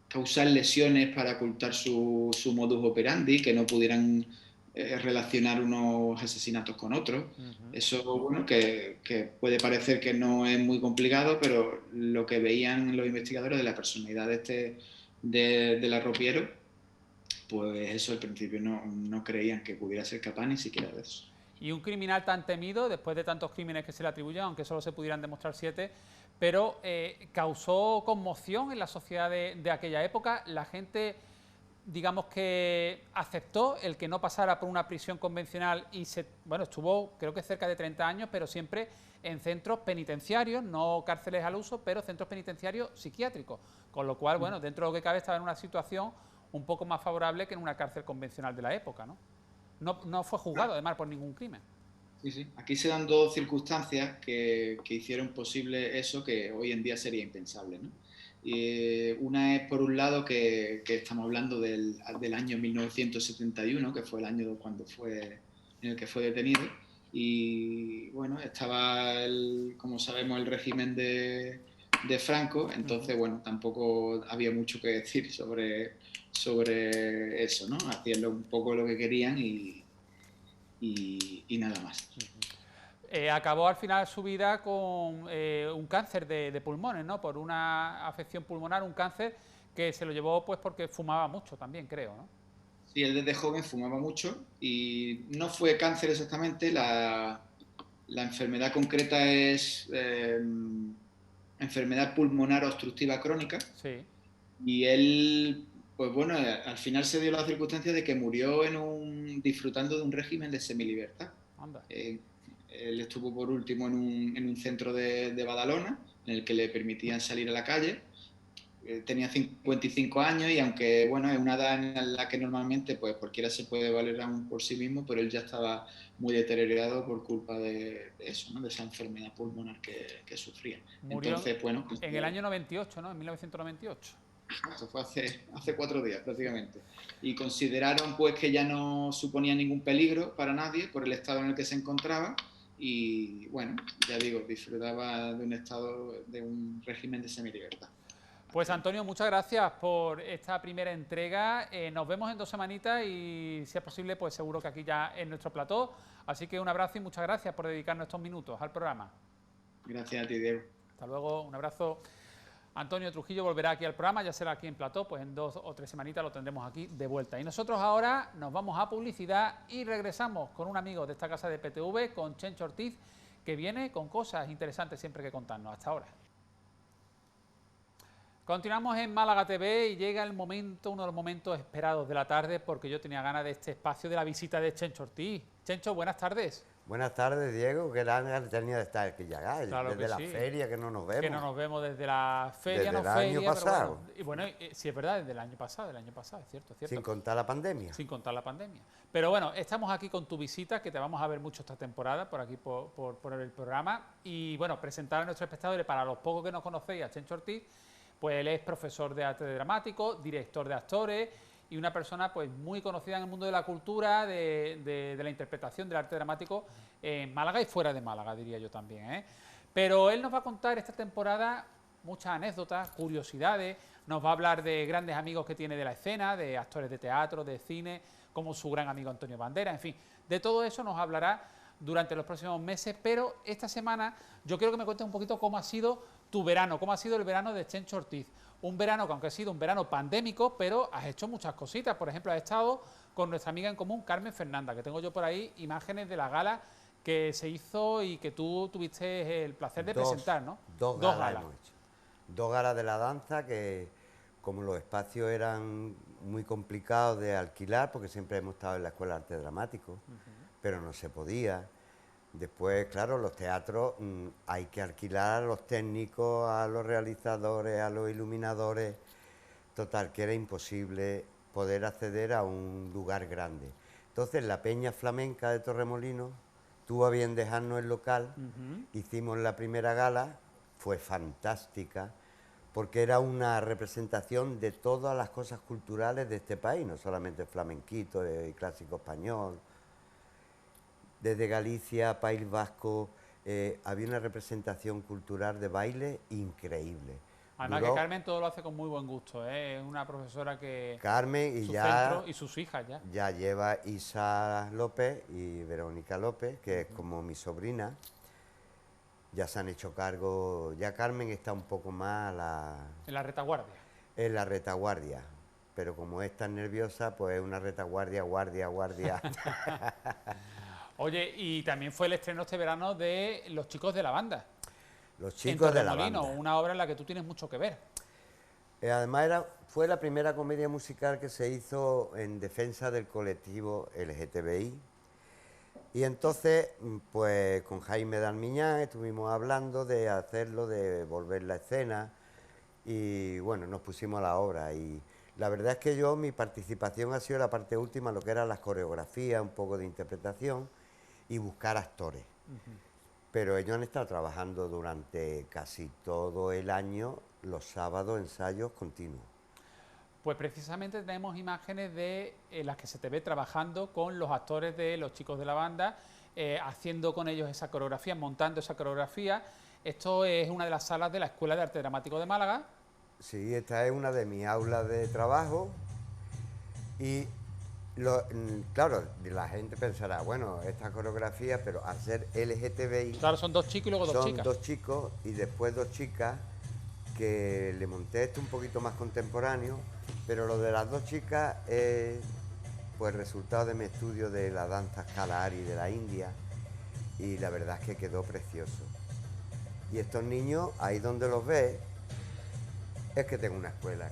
causar lesiones para ocultar su modus operandi, que no pudieran relacionar unos asesinatos con otros. Eso, bueno, que puede parecer que no es muy complicado, pero lo que veían los investigadores de la personalidad del arropiero, pues eso al principio no creían que pudiera ser capaz ni siquiera de eso. Y un criminal tan temido, después de tantos crímenes que se le atribuyen, aunque solo se pudieran demostrar 7, pero causó conmoción en la sociedad de aquella época. La gente, digamos que aceptó el que no pasara por una prisión convencional y bueno, estuvo creo que cerca de 30 años, pero siempre en centros penitenciarios, no cárceles al uso, pero centros penitenciarios psiquiátricos, con lo cual, bueno, dentro de lo que cabe estaba en una situación un poco más favorable que en una cárcel convencional de la época, ¿no? No fue juzgado además por ningún crimen. Sí, sí. Aquí se dan dos circunstancias que hicieron posible eso que hoy en día sería impensable, ¿no? Una es, por un lado, que estamos hablando del año 1971, que fue el año en el que fue detenido, y bueno, estaba, como sabemos, el régimen de Franco, entonces, bueno, tampoco había mucho que decir sobre eso, ¿no? Hacían un poco lo que querían y nada más. Acabó al final su vida con un cáncer de pulmones, ¿no? Por una afección pulmonar, un cáncer que se lo llevó pues porque fumaba mucho también, creo, ¿no? Sí, él desde joven fumaba mucho y no fue cáncer exactamente, la enfermedad concreta es enfermedad pulmonar obstructiva crónica. Sí. Y él, pues bueno, al final se dio la circunstancia de que murió disfrutando de un régimen de semilibertad. Anda. Él estuvo por último en un centro de Badalona, en el que le permitían salir a la calle. Tenía 55 años y aunque, bueno, es una edad en la que normalmente pues cualquiera se puede valer aún por sí mismo, pero él ya estaba muy deteriorado por culpa de eso, ¿no? De esa enfermedad pulmonar que sufría. Murió Entonces, bueno, pues, en el año 98, ¿no? En 1998. esto fue hace 4 días prácticamente. Y consideraron pues que ya no suponía ningún peligro para nadie por el estado en el que se encontraba y, bueno, ya digo, disfrutaba de un estado, de un régimen de semilibertad. Pues Antonio, muchas gracias por esta primera entrega. Nos vemos en 2 semanitas y, si es posible, pues seguro que aquí ya en nuestro plató. Así que un abrazo y muchas gracias por dedicarnos estos minutos al programa. Gracias a ti, Diego. Hasta luego, un abrazo. Antonio Trujillo volverá aquí al programa, ya será aquí en plató, pues en 2 o 3 semanitas lo tendremos aquí de vuelta. Y nosotros ahora nos vamos a publicidad y regresamos con un amigo de esta casa de PTV, con Chencho Ortiz, que viene con cosas interesantes siempre que contarnos. Hasta ahora. Continuamos en Málaga TV y llega el momento, uno de los momentos esperados de la tarde, porque yo tenía ganas de este espacio de la visita de Chencho Ortiz. Chencho, buenas tardes. Buenas tardes, Diego, que ganas tenía de estar aquí ya, Claro desde la feria que no nos vemos. Que no nos vemos desde la feria, desde el año pasado. Y bueno, sí es verdad, desde el año pasado, es cierto. Sin contar la pandemia. Sin contar la pandemia. Pero bueno, estamos aquí con tu visita, que te vamos a ver mucho esta temporada, por aquí por el programa. Y bueno, presentar a nuestros espectadores, para los pocos que nos conocéis, a Chencho Ortiz. Pues él es profesor de arte dramático, director de actores y una persona pues muy conocida en el mundo de la cultura, de la interpretación del arte dramático en Málaga y fuera de Málaga, diría yo también, ¿eh? Pero él nos va a contar esta temporada muchas anécdotas, curiosidades, nos va a hablar de grandes amigos que tiene de la escena, de actores de teatro, de cine, como su gran amigo Antonio Banderas, en fin, de todo eso nos hablará durante los próximos meses, pero esta semana yo quiero que me cuentes un poquito cómo ha sido tu verano, cómo ha sido el verano de Chencho Ortiz. Un verano que, aunque ha sido un verano pandémico, pero has hecho muchas cositas. Por ejemplo, has estado con nuestra amiga en común, Carmen Fernanda, que tengo yo por ahí imágenes de la gala que se hizo y que tú tuviste el placer de presentar, ¿no? Dos galas hemos hecho. 2 galas de la danza que, como los espacios eran muy complicados de alquilar, porque siempre hemos estado en la Escuela de Arte Dramático, pero no se podía. Después, claro, los teatros hay que alquilar a los técnicos, a los realizadores, a los iluminadores. Total, que era imposible poder acceder a un lugar grande. Entonces, la Peña Flamenca de Torremolinos tuvo a bien dejarnos el local. Hicimos la primera gala, fue fantástica, porque era una representación de todas las cosas culturales de este país, no solamente el flamenquito y clásico español. Desde Galicia, País Vasco, había una representación cultural de baile increíble. Además que Carmen todo lo hace con muy buen gusto, ¿eh? Es una profesora que... Carmen y su ya... centro y sus hijas ya. Ya lleva Isa López y Verónica López, que es como mi sobrina. Ya se han hecho cargo... Ya Carmen está un poco más en la retaguardia. En la retaguardia. Pero como es tan nerviosa, pues es una retaguardia, guardia. Oye, y también fue el estreno este verano de Los Chicos de la Banda. Los Chicos de la Banda. Banda. Una obra en la que tú tienes mucho que ver. Además fue la primera comedia musical que se hizo en defensa del colectivo LGTBI. Y entonces, pues con Jaime Darmiñán estuvimos hablando de hacerlo, de volver la escena. Y bueno, nos pusimos a la obra. Y la verdad es que mi participación ha sido la parte última, lo que eran las coreografías, un poco de interpretación y buscar actores. Pero ellos han estado trabajando durante casi todo el año, los sábados, ensayos continuos. Pues precisamente tenemos imágenes de las que se te ve trabajando con los actores de Los Chicos de la Banda, haciendo con ellos esa coreografía, montando esa coreografía. Esto es una de las salas de la Escuela de Arte Dramático de Málaga. Sí, esta es una de mis aulas de trabajo y claro, la gente pensará, bueno, esta coreografía, pero al ser LGTBI... Claro, son 2 chicos y luego 2 chicas. Son 2 chicos y después 2 chicas, que le monté esto un poquito más contemporáneo, pero lo de las 2 chicas es pues resultado de mi estudio de la danza Kalahari de la India y la verdad es que quedó precioso. Y estos niños, ahí donde los ves, es que tengo una escuela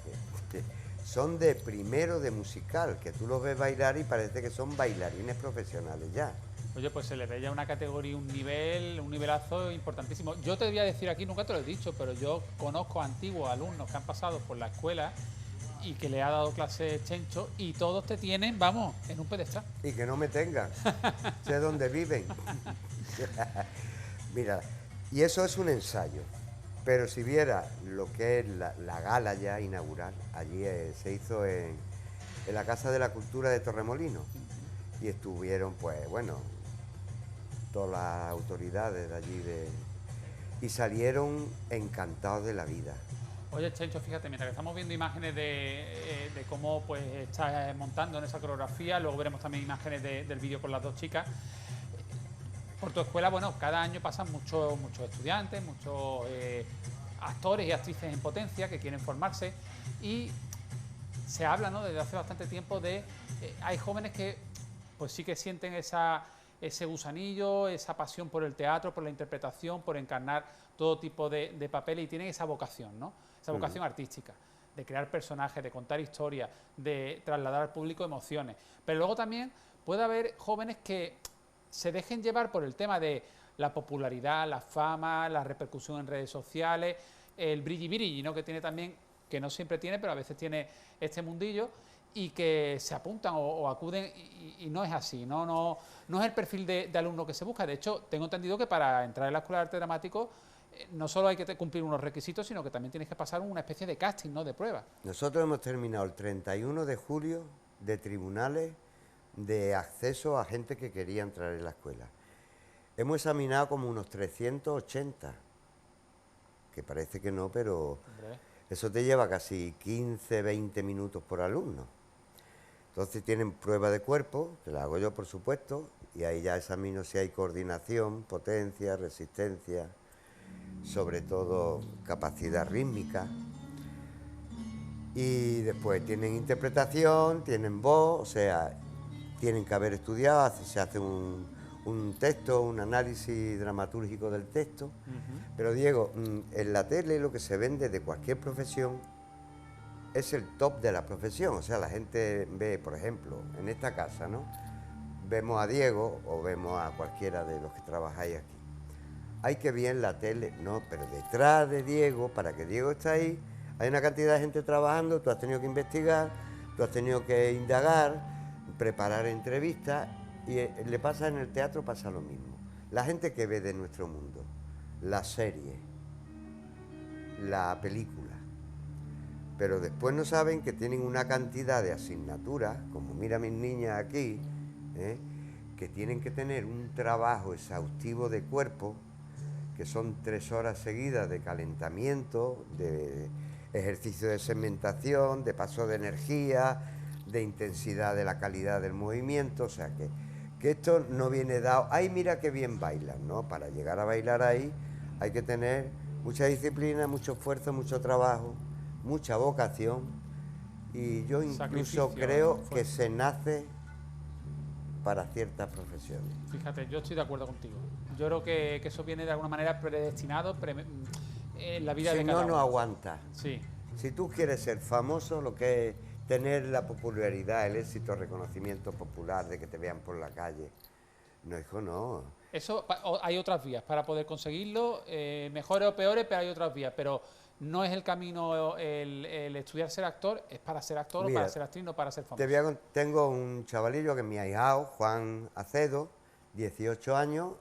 que son de primero de musical, que tú los ves bailar y parece que son bailarines profesionales ya. Oye, pues se le ve ya una categoría, un nivelazo importantísimo. Yo te voy a decir aquí, nunca te lo he dicho, pero yo conozco antiguos alumnos que han pasado por la escuela y que le ha dado clase Chencho y todos te tienen, vamos, en un pedestal. Y que no me tengan, sé dónde viven. Mira, y eso es un ensayo, pero si viera lo que es la gala ya inaugural, allí se hizo en la Casa de la Cultura de Torremolinos y estuvieron, pues bueno, todas las autoridades de allí y salieron encantados de la vida. Oye, Chencho, fíjate, mientras que estamos viendo imágenes de cómo pues estás montando en esa coreografía, luego veremos también imágenes del vídeo con las dos chicas. Por tu escuela, bueno, cada año pasan muchos estudiantes, muchos actores y actrices en potencia que quieren formarse y se habla, ¿no?, desde hace bastante tiempo de... hay jóvenes que pues sí que sienten ese gusanillo, esa pasión por el teatro, por la interpretación, por encarnar todo tipo de papeles y tienen esa vocación, ¿no? Esa vocación artística, de crear personajes, de contar historias, de trasladar al público emociones. Pero luego también puede haber jóvenes que se dejen llevar por el tema de la popularidad, la fama, la repercusión en redes sociales, el brilli-brilli, ¿no?, que tiene también, que no siempre tiene, pero a veces tiene este mundillo, y que se apuntan o acuden y no es así, no es el perfil de alumno que se busca. De hecho, tengo entendido que para entrar en la Escuela de Arte Dramático no solo hay que cumplir unos requisitos, sino que también tienes que pasar una especie de casting, ¿no?, de prueba. Nosotros hemos terminado el 31 de julio de tribunales de acceso a gente que quería entrar en la escuela. Hemos examinado como unos 380, que parece que no, pero Hombre, eso te lleva casi 15, 20 minutos por alumno. Entonces tienen prueba de cuerpo, que la hago yo por supuesto, y ahí ya examino si hay coordinación, potencia, resistencia, sobre todo capacidad rítmica. Y después tienen interpretación, tienen voz, o sea, tienen que haber estudiado, se hace un texto, un análisis dramatúrgico del texto. Pero Diego, en la tele lo que se vende de cualquier profesión es el top de la profesión. O sea, la gente ve, por ejemplo, en esta casa, ¿no?, vemos a Diego o vemos a cualquiera de los que trabajáis aquí. Hay que ver en la tele, no, pero detrás de Diego, para que Diego esté ahí, hay una cantidad de gente trabajando, tú has tenido que investigar, tú has tenido que indagar, preparar entrevistas, y le pasa en el teatro, pasa lo mismo. La gente que ve de nuestro mundo, la serie, la película, pero después no saben que tienen una cantidad de asignaturas, como mira mis niñas aquí, que tienen que tener un trabajo exhaustivo de cuerpo, que son 3 horas seguidas de calentamiento, de ejercicio de segmentación, de paso de energía, de intensidad de la calidad del movimiento, o sea que esto no viene dado, ay mira qué bien bailan, ¿no? Para llegar a bailar ahí hay que tener mucha disciplina, mucho esfuerzo, mucho trabajo, mucha vocación, y yo incluso creo que se nace para ciertas profesiones. fíjate, yo estoy de acuerdo contigo. Yo creo que eso viene de alguna manera predestinado en la vida de cada uno. Si no, no aguanta. Sí. Si tú quieres ser famoso, lo que es tener la popularidad, el éxito, el reconocimiento popular, de que te vean por la calle, no, hijo, no. Eso, hay otras vías para poder conseguirlo, mejores o peores, pero hay otras vías. Pero no es el camino el estudiar ser actor, es para ser actor. Mira, o para ser actriz, no para ser famoso. Tengo un chavalillo que es mi ahijado, Juan Acedo, 18 años,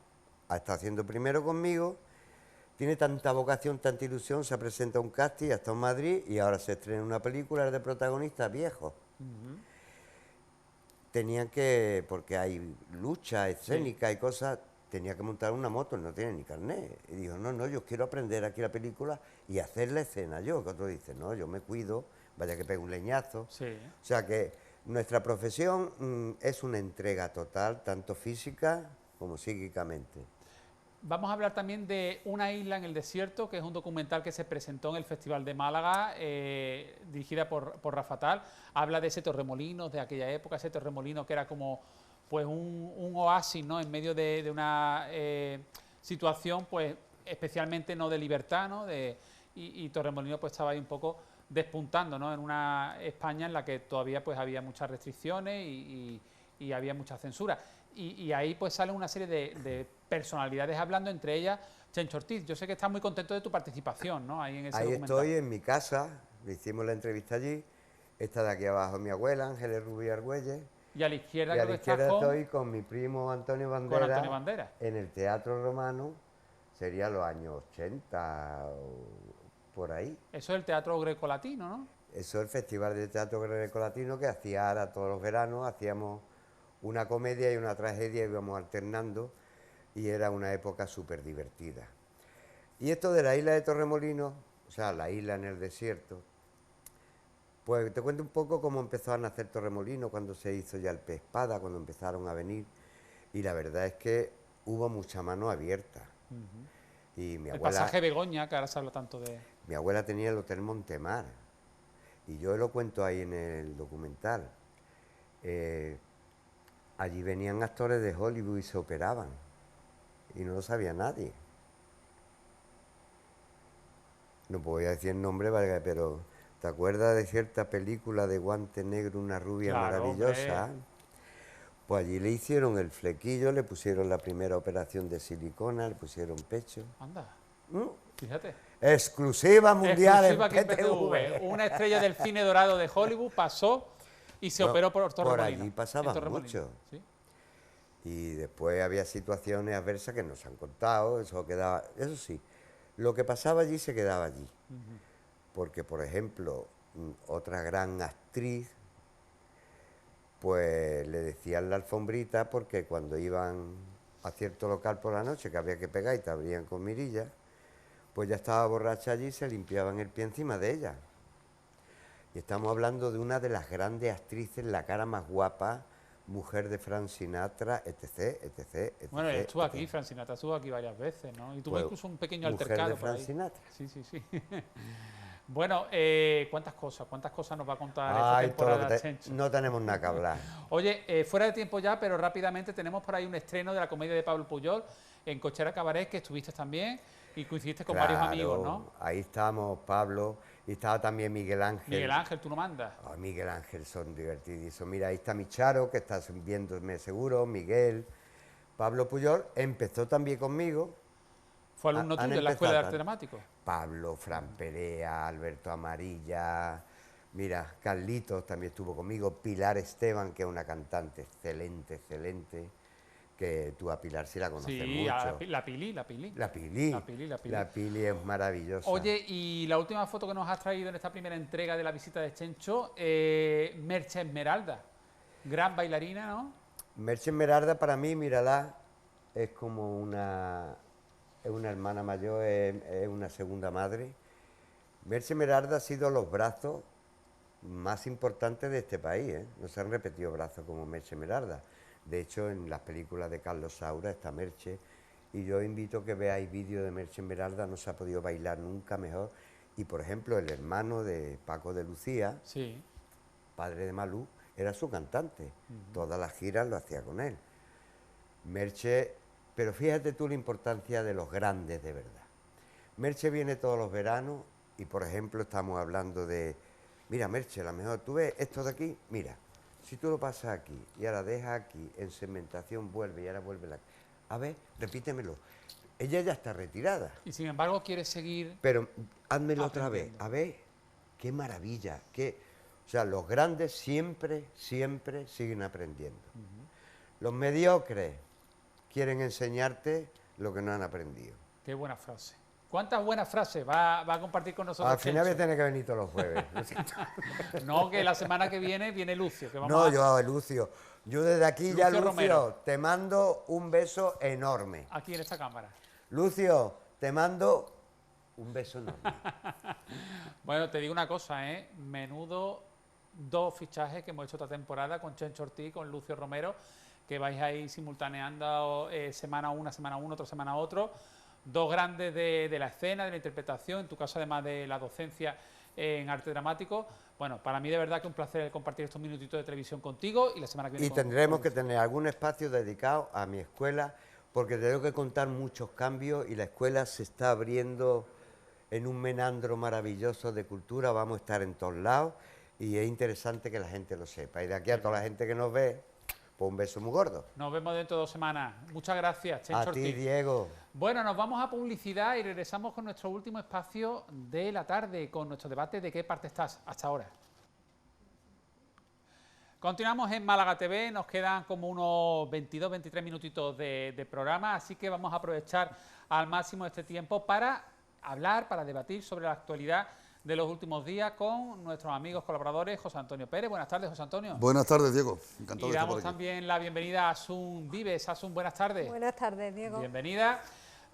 ha estado haciendo primero conmigo, tiene tanta vocación, tanta ilusión, se presenta a un casting, ha estado en Madrid y ahora se estrena una película, es de protagonista viejo. Tenían que, porque hay lucha escénica y cosas, tenía que montar una moto, no tiene ni carnet. Y dijo, no, yo quiero aprender aquí la película y hacer la escena yo. Que otro dice, no, yo me cuido, vaya que pegue un leñazo. Sí. O sea que nuestra profesión es una entrega total, tanto física como psíquicamente. Vamos a hablar también de Una isla en el desierto, que es un documental que se presentó en el Festival de Málaga, dirigida por Rafa Tal. Habla de ese Torremolinos, de aquella época, ese Torremolinos que era como pues un oasis, ¿no?, en medio de una situación pues especialmente no de libertad, ¿no?, y Torremolinos pues estaba ahí un poco despuntando, ¿no?, en una España en la que todavía pues había muchas restricciones y había mucha censura. y ahí pues salen una serie de personalidades hablando, entre ellas Chencho Ortiz. Yo sé que estás muy contento de tu participación, ¿no? Ahí en ese Ahí documental. estoy en mi casa, le hicimos la entrevista allí. Esta de aquí abajo mi abuela, Ángeles Rubí Argüelles. Y a la izquierda, Y a creo la que estás izquierda estoy con mi primo Antonio Bandera. con Antonio Banderas. En el Teatro Romano, sería los años 80 o por ahí. Eso es el teatro grecolatino, ¿no? Eso es el Festival de Teatro Grecolatino que hacía ahora todos los veranos, hacíamos una comedia y una tragedia, íbamos alternando y era una época súper divertida. Y esto de la isla de Torremolinos, o sea, la isla en el desierto, pues te cuento un poco cómo empezó a nacer Torremolinos, cuando se hizo ya el Pez Espada, cuando empezaron a venir, y la verdad es que hubo mucha mano abierta. Y mi El abuela, pasaje Begoña, que ahora se habla tanto de... mi abuela tenía el Hotel Montemar, y yo lo cuento ahí en el documental. Allí venían actores de Hollywood y se operaban, y no lo sabía nadie. No voy a decir el nombre, pero ¿te acuerdas de cierta película de Guante Negro, una rubia Claro, maravillosa? hombre. Pues allí le hicieron el flequillo, le pusieron la primera operación de silicona, le pusieron pecho. Anda, ¿Mm? fíjate. Exclusiva mundial Exclusiva en aquí en PTV. PTV. Una estrella del cine dorado de Hollywood pasó y se operó por Torremolinos. Por allí pasaba en Torremolinos, mucho. ¿sí? Y después había situaciones adversas que nos han contado, eso quedaba, eso sí, lo que pasaba allí se quedaba allí. Porque, por ejemplo, otra gran actriz, pues le decían la alfombrita porque cuando iban a cierto local por la noche que había que pegar y te abrían con mirillas, pues ya estaba borracha allí y se limpiaban el pie encima de ella. Y estamos hablando de una de las grandes actrices, la cara más guapa, mujer de Frank Sinatra, etc, etc, etc. Bueno, él estuvo aquí, Frank Sinatra estuvo aquí varias veces, ¿no? Y tuvo Pues, incluso un pequeño mujer altercado de por Frank ahí. Sinatra. Sí, sí, sí. Bueno, cuántas cosas nos va a contar esta Ay, todo lo temporada, que Chencho. no tenemos nada que hablar. Oye, fuera de tiempo ya, pero rápidamente tenemos por ahí un estreno de la comedia de Pablo Puyol en Cochera Cabaret, que estuviste también y coincidiste con varios amigos, ¿no? Ahí estamos, Pablo, y estaba también Miguel Ángel. Miguel Ángel, tú no mandas. Miguel Ángel son divertidísimos. Mira, ahí está mi Charo, que estás viéndome seguro, Miguel. Pablo Puyol empezó también conmigo. Fue alumno Han tuyo en la Escuela de empezado Arte Dramático. Pablo, Fran Perea, Alberto Amarilla, mira, Carlitos también estuvo conmigo, Pilar Esteban, que es una cantante excelente, excelente, que tú a Pilar sí la conoces Sí, mucho. la Pili. La Pili. La Pili. La Pili es maravillosa. Oye, y la última foto que nos has traído en esta primera entrega de la visita de Chencho, Merche Esmeralda, gran bailarina, ¿no? Merche Esmeralda para mí, mírala, es como una hermana mayor, es una segunda madre. Merche Esmeralda ha sido los brazos más importantes de este país, ¿eh? No se han repetido brazos como Merche Esmeralda. De hecho, en las películas de Carlos Saura está Merche, y yo invito a que veáis vídeos de Merche Esmeralda, no se ha podido bailar nunca mejor. Y por ejemplo, el hermano de Paco de Lucía, Sí. padre de Malú, era su cantante. Todas las giras lo hacía con él. Merche, pero fíjate tú la importancia de los grandes de verdad. Merche viene todos los veranos y, por ejemplo, estamos hablando de, mira, Merche, a lo mejor tú ves esto de aquí, mira, si tú lo pasas aquí y ahora dejas aquí, en segmentación vuelve y ahora vuelve la... A ver, repítemelo. Ella ya está retirada, Y sin embargo quiere seguir... pero házmelo otra vez. aprendiendo. A ver, qué maravilla, o sea, los grandes siempre, siempre siguen aprendiendo. Los mediocres quieren enseñarte lo que no han aprendido. Qué buena frase. ¿Cuántas buenas frases va a compartir con nosotros, Al final voy a Chencho? tener que venir todos los jueves. lo siento. No, que la semana que viene Lucio. Que vamos No, a- Lucio. Yo desde aquí Lucio ya, Lucio, Romero. te mando un beso enorme. Aquí en esta cámara. Lucio, te mando un beso enorme. Bueno, te digo una cosa, ¿eh? Menudo dos fichajes que hemos hecho esta temporada con Chencho Ortiz, con Lucio Romero, que vais ahí simultaneando semana uno, otra semana otro. Dos grandes de la escena, de la interpretación, en tu caso además de la docencia en arte dramático. Bueno, para mí de verdad que un placer compartir estos minutitos de televisión contigo y la semana que viene Y con- tendremos con que Lucio. tener algún espacio dedicado a mi escuela, porque tengo que contar muchos cambios y la escuela se está abriendo en un menandro maravilloso de cultura. Vamos a estar en todos lados y es interesante que la gente lo sepa. Y de aquí a toda la gente que nos ve, Pues un beso muy gordo. Nos vemos dentro de 2 semanas. Muchas gracias, Chencho A ti, Ortiz. Diego. Bueno, nos vamos a publicidad y regresamos con nuestro último espacio de la tarde, con nuestro debate de qué parte estás hasta ahora. Continuamos en Málaga TV, nos quedan como unos 22-23 minutitos de programa, así que vamos a aprovechar al máximo este tiempo para hablar, para debatir sobre la actualidad de los últimos días con nuestros amigos colaboradores. José Antonio Pérez. Buenas tardes, José Antonio. Buenas tardes, Diego. Y Encantado de estar por damos aquí. también la bienvenida a Asun Vives. Asun, buenas tardes. Buenas tardes, Diego. Bienvenida.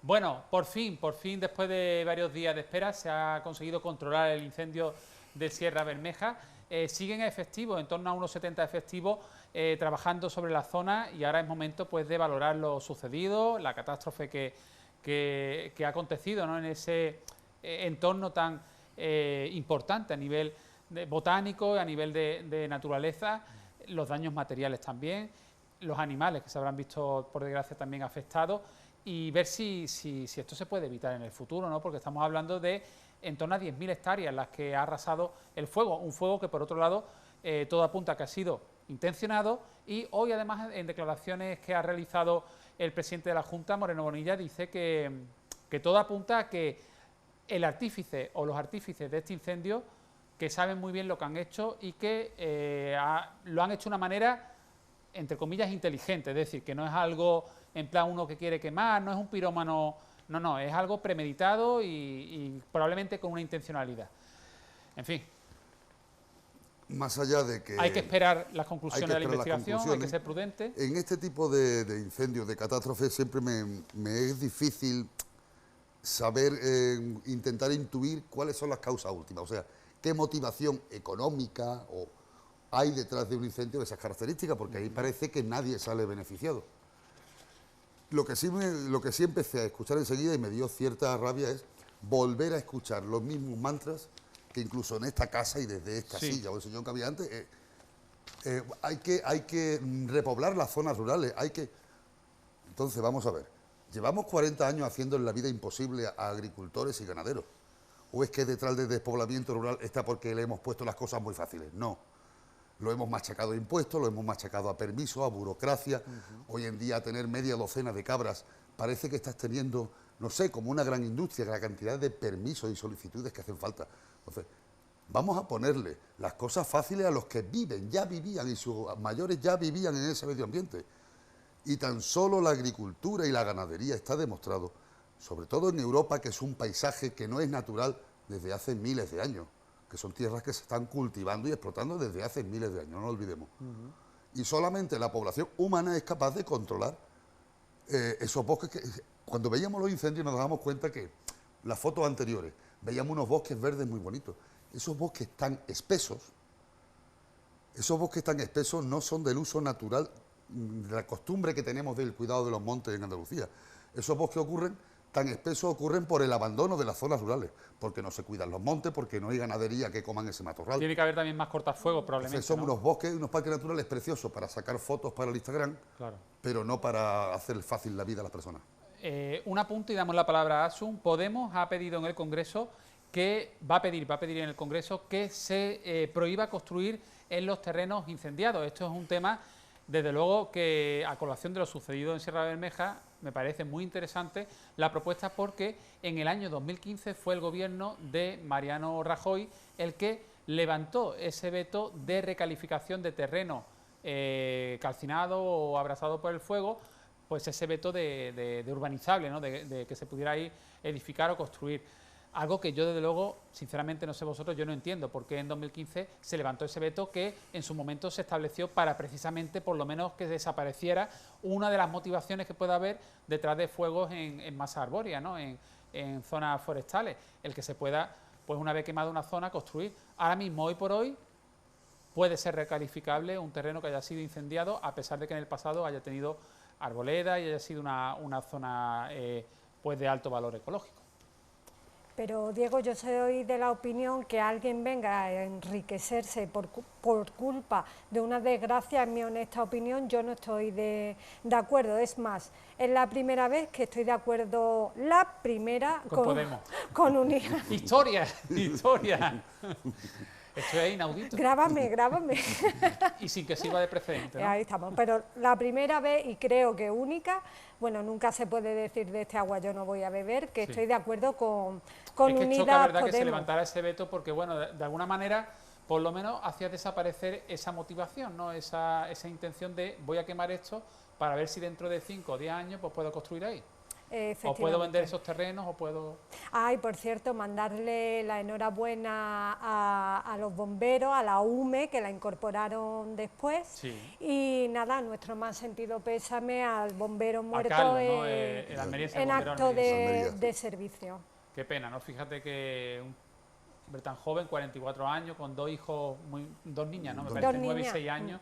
Bueno, por fin, después de varios días de espera, se ha conseguido controlar el incendio de Sierra Bermeja. Siguen efectivos, en torno a unos 70 efectivos, trabajando sobre la zona, y ahora es momento pues de valorar lo sucedido, la catástrofe que ha acontecido, ¿no?, en ese entorno tan importante a nivel botánico, a nivel de naturaleza, los daños materiales también, los animales que se habrán visto, por desgracia, también afectados, y ver si esto se puede evitar en el futuro, ¿no?, porque estamos hablando de en torno a 10.000 hectáreas las que ha arrasado el fuego, un fuego que, por otro lado, todo apunta a que ha sido intencionado, y hoy, además, en declaraciones que ha realizado el presidente de la Junta, Moreno Bonilla, dice que todo apunta a que el artífice o los artífices de este incendio, que saben muy bien lo que han hecho y que lo han hecho de una manera, entre comillas, inteligente, es decir, que no es algo en plan uno que quiere quemar, no es un pirómano, no, es algo premeditado y probablemente con una intencionalidad. En fin. Más allá de que... Hay que esperar las conclusiones de la investigación, hay que ser prudente. En este tipo de incendios, de catástrofes, siempre me es difícil saber, intentar intuir cuáles son las causas últimas, o sea, qué motivación económica hay detrás de un incendio de esas características, porque ahí parece que nadie sale beneficiado. Lo que sí empecé a escuchar enseguida y me dio cierta rabia es volver a escuchar los mismos mantras que incluso en esta casa y desde esta silla o el señor que había antes, hay que repoblar las zonas rurales, Entonces, vamos a ver, llevamos 40 años haciendo la vida imposible a agricultores y ganaderos. ¿O es que detrás del despoblamiento rural está porque le hemos puesto las cosas muy fáciles? No. Lo hemos machacado a impuestos, lo hemos machacado a permisos, a burocracia. Hoy en día tener media docena de cabras parece que estás teniendo, no sé, como una gran industria, la cantidad de permisos y solicitudes que hacen falta. Entonces, vamos a ponerle las cosas fáciles a los que ya vivían y sus mayores ya vivían en ese medio ambiente. Y tan solo la agricultura y la ganadería está demostrado, sobre todo en Europa, que es un paisaje que no es natural desde hace miles de años, que son tierras que se están cultivando y explotando desde hace miles de años, no lo olvidemos. Y solamente la población humana es capaz de controlar esos bosques que... Cuando veíamos los incendios nos dábamos cuenta que las fotos anteriores, veíamos unos bosques verdes muy bonitos. Esos bosques tan espesos no son del uso natural, de la costumbre que tenemos del cuidado de los montes en Andalucía. Esos bosques tan espesos ocurren por el abandono de las zonas rurales, porque no se cuidan los montes, porque no hay ganadería que coman ese matorral. Tiene que haber también más cortafuegos, probablemente. Entonces, son unos bosques, unos parques naturales preciosos para sacar fotos para el Instagram, claro, pero no para hacer fácil la vida a las personas. Un apunte y damos la palabra a Asun. Podemos ha pedido en el Congreso va a pedir en el Congreso que se prohíba construir en los terrenos incendiados. Esto es un tema, desde luego, que a colación de lo sucedido en Sierra Bermeja, me parece muy interesante la propuesta, porque en el año 2015 fue el gobierno de Mariano Rajoy el que levantó ese veto de recalificación de terreno calcinado o abrasado por el fuego, pues ese veto de urbanizable, ¿no?, de que se pudiera ahí edificar o construir. Algo que yo, desde luego, sinceramente, no sé vosotros, yo no entiendo por qué en 2015 se levantó ese veto que en su momento se estableció para precisamente, por lo menos, que desapareciera una de las motivaciones que pueda haber detrás de fuegos en masa arbórea, ¿no?, en zonas forestales, el que se pueda, pues una vez quemada una zona, construir. Ahora mismo, hoy por hoy, puede ser recalificable un terreno que haya sido incendiado, a pesar de que en el pasado haya tenido arboleda y haya sido una zona pues de alto valor ecológico. Pero, Diego, yo soy de la opinión que alguien venga a enriquecerse por culpa de una desgracia, en mi honesta opinión, yo no estoy de acuerdo. Es más, es la primera vez que estoy de acuerdo, con Podemos. Con unir. Historia. Esto es inaudito. Grábame. Y sin que sirva de precedente, ¿no? Ahí estamos, pero la primera vez, y creo que única, bueno, nunca se puede decir de este agua yo no voy a beber, que Sí. estoy de acuerdo con Es que Unidas choca, verdad, Podemos. que se levantara ese veto porque, bueno, de alguna manera, por lo menos hacía desaparecer esa motivación, ¿no? Esa intención de voy a quemar esto para ver si dentro de 5 o 10 años pues puedo construir ahí. O puedo vender esos terrenos, o puedo... Ay, por cierto, mandarle la enhorabuena a los bomberos, a la UME, que la incorporaron después. Sí. Y nada, nuestro más sentido pésame al bombero muerto Carlos, ¿no? El almeriense, en el bombero acto almeriense. de servicio. Qué pena, ¿no? Fíjate que un hombre tan joven, 44 años, con 2 hijos, dos niñas, ¿no? Me Dos parece 9 y niñas. 6 años,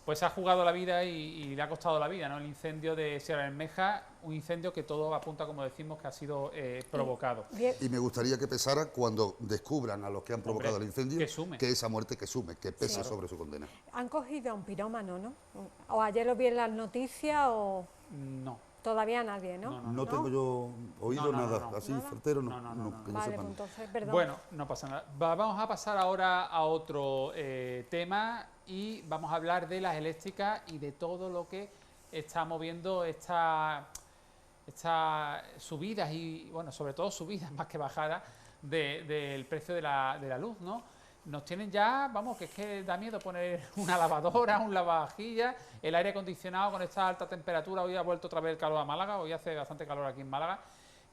pues ha jugado la vida y le ha costado la vida, ¿no? El incendio de Sierra Bermeja, un incendio que todo apunta, como decimos, que ha sido provocado. Bien. Y me gustaría que pesara cuando descubran a los que han provocado Hombre, el incendio, que sume. que esa muerte que sume, que pese Sí. sobre su condena. Han cogido a un pirómano, ¿no? O ayer lo vi en las noticias o No. todavía nadie, ¿no? No tengo yo oído No, nada no. así, ¿Nada? certero, no, No. que yo Vale, sepa, pues no. entonces, perdón. Bueno, no pasa nada. Vamos a pasar ahora a otro tema y vamos a hablar de las eléctricas y de todo lo que está moviendo estas subidas y, bueno, sobre todo subidas más que bajadas del precio de la luz, ¿no? Nos tienen ya, vamos, que es que da miedo poner una lavadora, un lavavajillas, el aire acondicionado con esta alta temperatura. Hoy ha vuelto otra vez el calor a Málaga, hoy hace bastante calor aquí en Málaga.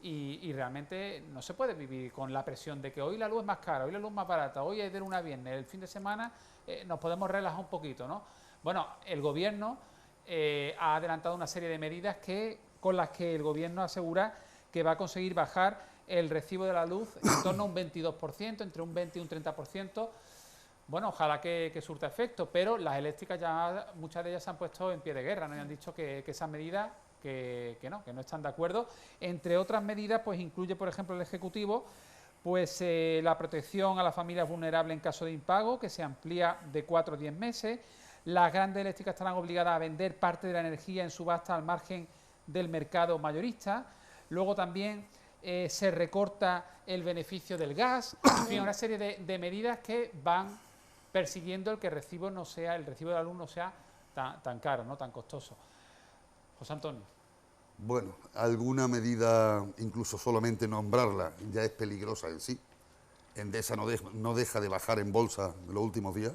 Y realmente no se puede vivir con la presión de que hoy la luz es más cara, hoy la luz es más barata, hoy es de lunes a viernes, el fin de semana nos podemos relajar un poquito, ¿no? Bueno, el gobierno ha adelantado una serie de medidas con las que el gobierno asegura que va a conseguir bajar el recibo de la luz en torno a un 22%, entre un 20 y un 30%. Bueno, ojalá que surta efecto, pero las eléctricas ya, muchas de ellas se han puesto en pie de guerra, ¿no? Y han dicho que esas medidas que no están de acuerdo. Entre otras medidas, pues incluye, por ejemplo, el Ejecutivo, pues la protección a las familias vulnerables en caso de impago, que se amplía de 4 a 10 meses. Las grandes eléctricas estarán obligadas a vender parte de la energía en subasta al margen del mercado mayorista. Luego también se recorta el beneficio del gas. En fin, una serie de medidas que van persiguiendo el que el recibo de la luz no sea tan caro, no tan costoso. José Antonio. Bueno, alguna medida, incluso solamente nombrarla, ya es peligrosa en sí. Endesa no deja de bajar en bolsa en los últimos días.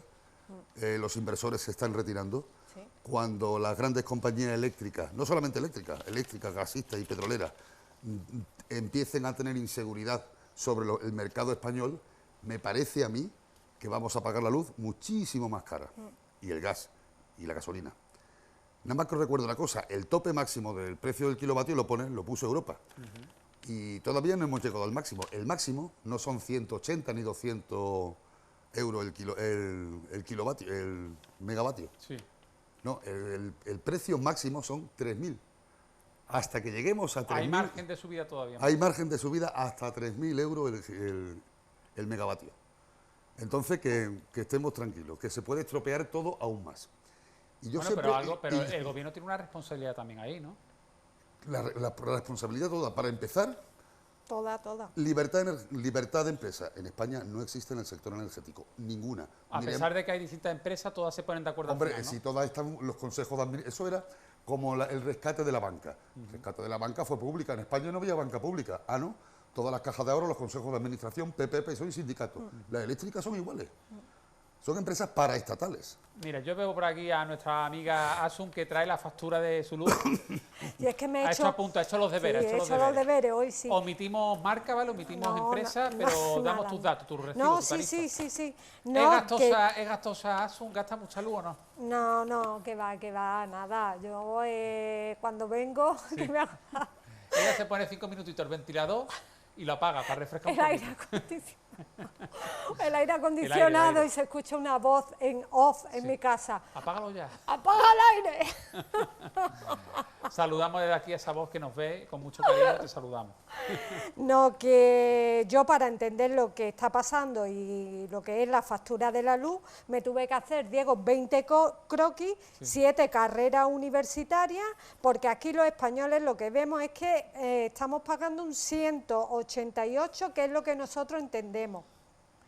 Los inversores se están retirando. Sí. Cuando las grandes compañías eléctricas, no solamente eléctricas, gasistas y petroleras, empiecen a tener inseguridad sobre el mercado español, me parece a mí que vamos a pagar la luz muchísimo más cara. Y el gas y la gasolina. Nada más que os recuerdo una cosa, el tope máximo del precio del kilovatio lo puso Europa. Y todavía no hemos llegado al máximo. El máximo no son 180 ni 200 euros el kilovatio, el megavatio. Sí. No, el precio máximo son 3.000. Hasta que lleguemos a 3.000... Hay margen de subida todavía. Hay margen de subida hasta 3.000 euros el megavatio. Entonces, que estemos tranquilos, que se puede estropear todo aún más. Y yo pero el gobierno tiene una responsabilidad también ahí, ¿no? La responsabilidad toda, para empezar, Toda. libertad de empresa. En España no existe en el sector energético, ninguna. A pesar de que hay distintas empresas, todas se ponen de acuerdo. Hombre, al final, ¿no? si todas están los consejos de administración, eso era como el rescate de la banca. El rescate de la banca fue pública. En España no había banca pública. Ah, no. Todas las cajas de ahorro, los consejos de administración, PPP, son sindicatos. Las eléctricas son iguales. Son empresas paraestatales. Mira, yo veo por aquí a nuestra amiga Asun que trae la factura de su luz. Y es que me he Ha hecho... hecho los deberes. Sí, ha he hecho hecho los deberes hoy, sí. Omitimos marca, ¿vale? Omitimos empresa, pero nada. damos tus datos, tus recibos, No, tu tarifa. sí. ¿Es No, gastosa Asun? ¿Gasta mucha luz o no? no, que va, nada. Yo cuando vengo, que me hago Ella se pone 5 minutitos el ventilador y lo apaga para refrescar un el poquito. aire acondicionado. El aire acondicionado el aire. y se escucha una voz en off en mi casa. Apágalo ya. ¡Apaga el aire! Saludamos desde aquí a esa voz que nos ve, con mucho cariño te saludamos. No, que yo para entender lo que está pasando y lo que es la factura de la luz, me tuve que hacer, Diego, 20 croquis, 7 carreras universitarias, porque aquí los españoles lo que vemos es que estamos pagando un 188, que es lo que nosotros entendemos.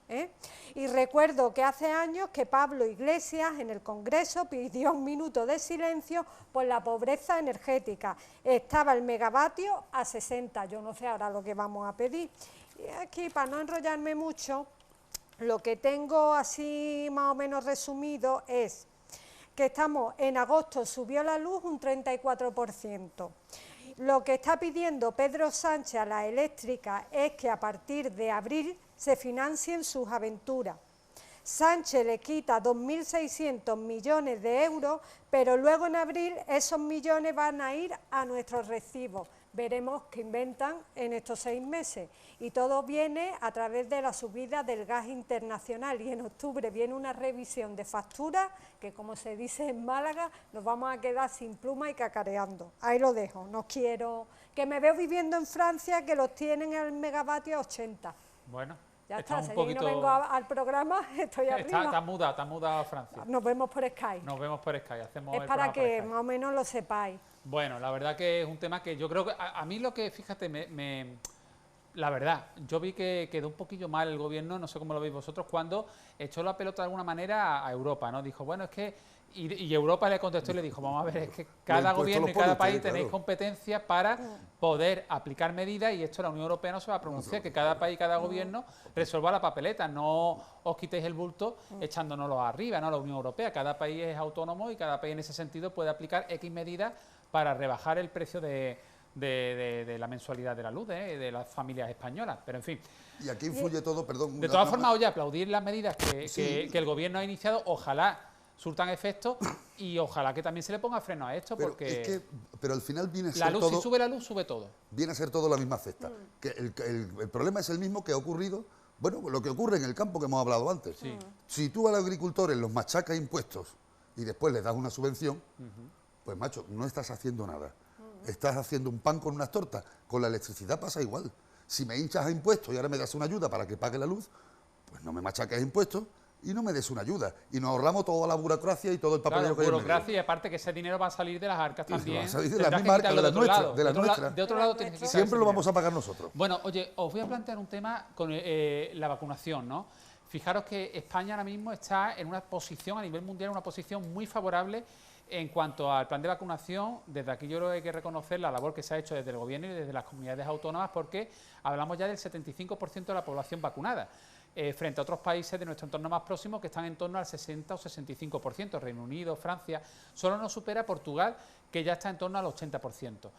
¿eh? Y recuerdo que hace años que Pablo Iglesias en el Congreso pidió 1 minuto de silencio por la pobreza energética. Estaba el megavatio a 60, yo no sé ahora lo que vamos a pedir. Y aquí, para no enrollarme mucho, lo que tengo así más o menos resumido es que estamos en agosto, subió la luz un 34%. Lo que está pidiendo Pedro Sánchez a la eléctrica es que a partir de abril se financien sus aventuras. Sánchez le quita 2.600 millones de euros, pero luego en abril esos millones van a ir a nuestros recibos. Veremos qué inventan en estos 6 meses. Y todo viene a través de la subida del gas internacional. Y en octubre viene una revisión de facturas que, como se dice en Málaga, nos vamos a quedar sin pluma y cacareando. Ahí lo dejo. No quiero... Que me veo viviendo en Francia, que los tienen al megavatio a 80. Bueno, ya está, un si poquito... no vengo al programa, estoy arriba. Está mudado a Francia. Nos vemos por Skype. Nos vemos por Skype, hacemos Es el para programa por que Skype. más o menos lo sepáis. Bueno, la verdad que es un tema que yo creo que a mí lo que, fíjate, la verdad, yo vi que quedó un poquillo mal el gobierno, no sé cómo lo veis vosotros, cuando echó la pelota de alguna manera a Europa, ¿no? Dijo, bueno, es que... Y Europa le contestó y le dijo, vamos a ver, es que cada gobierno y cada país tenéis competencia para poder aplicar medidas y esto la Unión Europea no se va a pronunciar, que cada país, cada gobierno resuelva la papeleta, no os quitéis el bulto echándonoslo arriba, ¿no? La Unión Europea, cada país es autónomo y cada país en ese sentido puede aplicar X medidas para rebajar el precio de la mensualidad de la luz de las familias españolas, pero en fin. Y aquí influye todo, perdón. De todas formas, oye, aplaudir las medidas que el gobierno ha iniciado, ojalá surtan efectos y ojalá que también se le ponga freno a esto, porque pero al final viene a ser la luz, todo, si sube la luz, sube todo. Viene a ser todo la misma cesta. Que el problema es el mismo que ha ocurrido, bueno, lo que ocurre en el campo que hemos hablado antes. Sí. Si tú a los agricultores los machacas impuestos y después les das una subvención, pues macho, no estás haciendo nada. Estás haciendo un pan con unas tortas. Con la electricidad pasa igual. Si me hinchas a impuestos y ahora me das una ayuda para que pague la luz, pues no me machaques impuestos y no me des una ayuda. Y nos ahorramos toda la burocracia y todo el papeleo que hay en medio. Burocracia, y aparte que ese dinero va a salir de las arcas también. Va a salir de la misma arca, de la nuestra. De otro lado tienes que quitar Siempre ese lo vamos dinero. a pagar nosotros. Bueno, oye, os voy a plantear un tema con la vacunación, ¿no? Fijaros que España ahora mismo está en una posición, a nivel mundial, una posición muy favorable en cuanto al plan de vacunación. Desde aquí yo creo que hay que reconocer la labor que se ha hecho desde el Gobierno y desde las comunidades autónomas, porque hablamos ya del 75% de la población vacunada, frente a otros países de nuestro entorno más próximo que están en torno al 60 o 65%. Reino Unido, Francia, solo nos supera Portugal, que ya está en torno al 80%.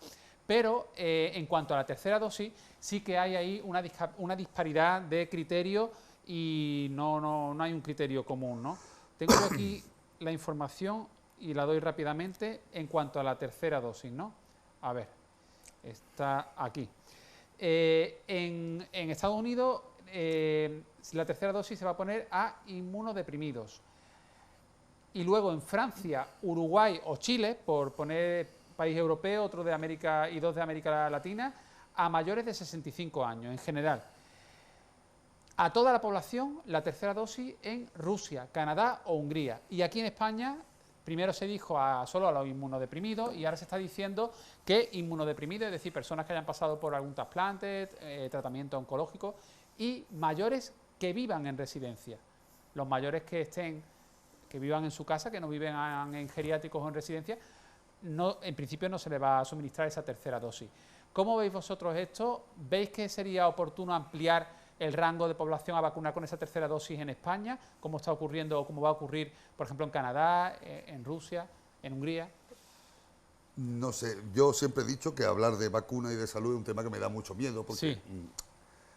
Pero en cuanto a la tercera dosis, sí que hay ahí una disparidad de criterio y no hay un criterio común, ¿no? Tengo yo aquí la información y la doy rápidamente en cuanto a la tercera dosis, ¿no? A ver, está aquí. En Estados Unidos la tercera dosis se va a poner a inmunodeprimidos. Y luego en Francia, Uruguay o Chile, por poner país europeo, otro de América y 2 de América Latina, a mayores de 65 años en general. A toda la población la tercera dosis en Rusia, Canadá o Hungría. Y aquí en España primero se dijo solo a los inmunodeprimidos y ahora se está diciendo que inmunodeprimidos, es decir, personas que hayan pasado por algún trasplante, tratamiento oncológico, y mayores que vivan en residencia. Los mayores que vivan en su casa, que no viven en geriátricos o en residencia, en principio no se les va a suministrar esa tercera dosis. ¿Cómo veis vosotros esto? ¿Veis que sería oportuno ampliar el rango de población a vacunar con esa tercera dosis en España, como está ocurriendo o como va a ocurrir, por ejemplo, en Canadá, en Rusia, en Hungría? No sé, yo siempre he dicho que hablar de vacuna y de salud es un tema que me da mucho miedo, porque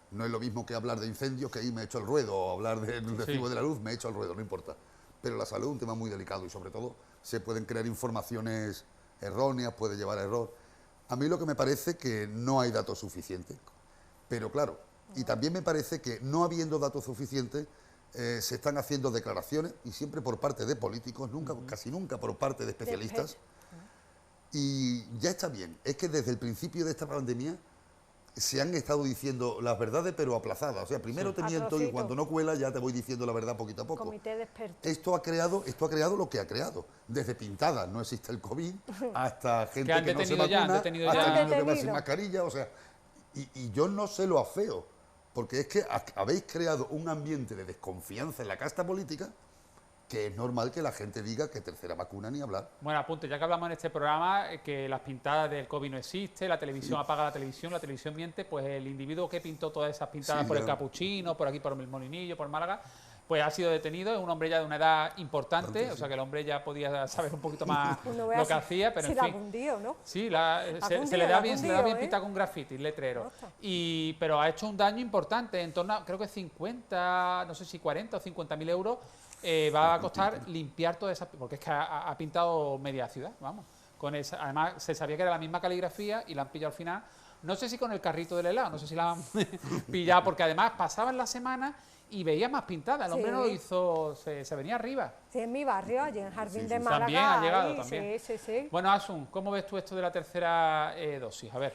no es lo mismo que hablar de incendios, que ahí me he hecho el ruedo, o hablar del recibo de la luz, me he hecho el ruedo, no importa. Pero la salud es un tema muy delicado y sobre todo se pueden crear informaciones erróneas, puede llevar a error. A mí lo que me parece que no hay datos suficientes, pero claro, y también me parece que no habiendo datos suficientes se están haciendo declaraciones, y siempre por parte de políticos, casi nunca por parte de especialistas, y ya está bien. Es que desde el principio de esta pandemia se han estado diciendo las verdades pero aplazadas. O sea, primero te miento y cuando no cuela ya te voy diciendo la verdad poquito a poco. Comité de expertos. Esto ha creado lo que ha creado. Desde pintadas, no existe el COVID, hasta gente que no se vacuna, hasta niños que van sin mascarilla. O sea, y yo no se lo afeo, porque es que habéis creado un ambiente de desconfianza en la casta política que es normal que la gente diga que tercera vacuna ni hablar. Bueno, apunte, ya que hablamos en este programa que las pintadas del COVID no existe, la televisión apaga la televisión miente, pues el individuo que pintó todas esas pintadas por el Capuchino, por aquí por el Molinillo, por Málaga, pues ha sido detenido, es un hombre ya de una edad importante, o sea que el hombre ya podía saber un poquito más lo que hacía, pero en fin. Cundido, ¿no? Sí, se le da bien pintar con graffiti, letrero. Pero ha hecho un daño importante, en torno a, creo que 50, no sé si 40 o 50.000 euros, va a costar limpiar toda esa, porque es que ha pintado media ciudad, vamos. Con esa, además se sabía que era la misma caligrafía y la han pillado al final. No sé si con el carrito del helado, no sé si la han pillado, porque además pasaban las semanas y veía más pintada. El hombre no lo hizo, se venía arriba. Sí, en mi barrio, allí en Jardín de Málaga. También ha llegado, también. Sí. Bueno, Asun, ¿cómo ves tú esto de la tercera dosis? A ver.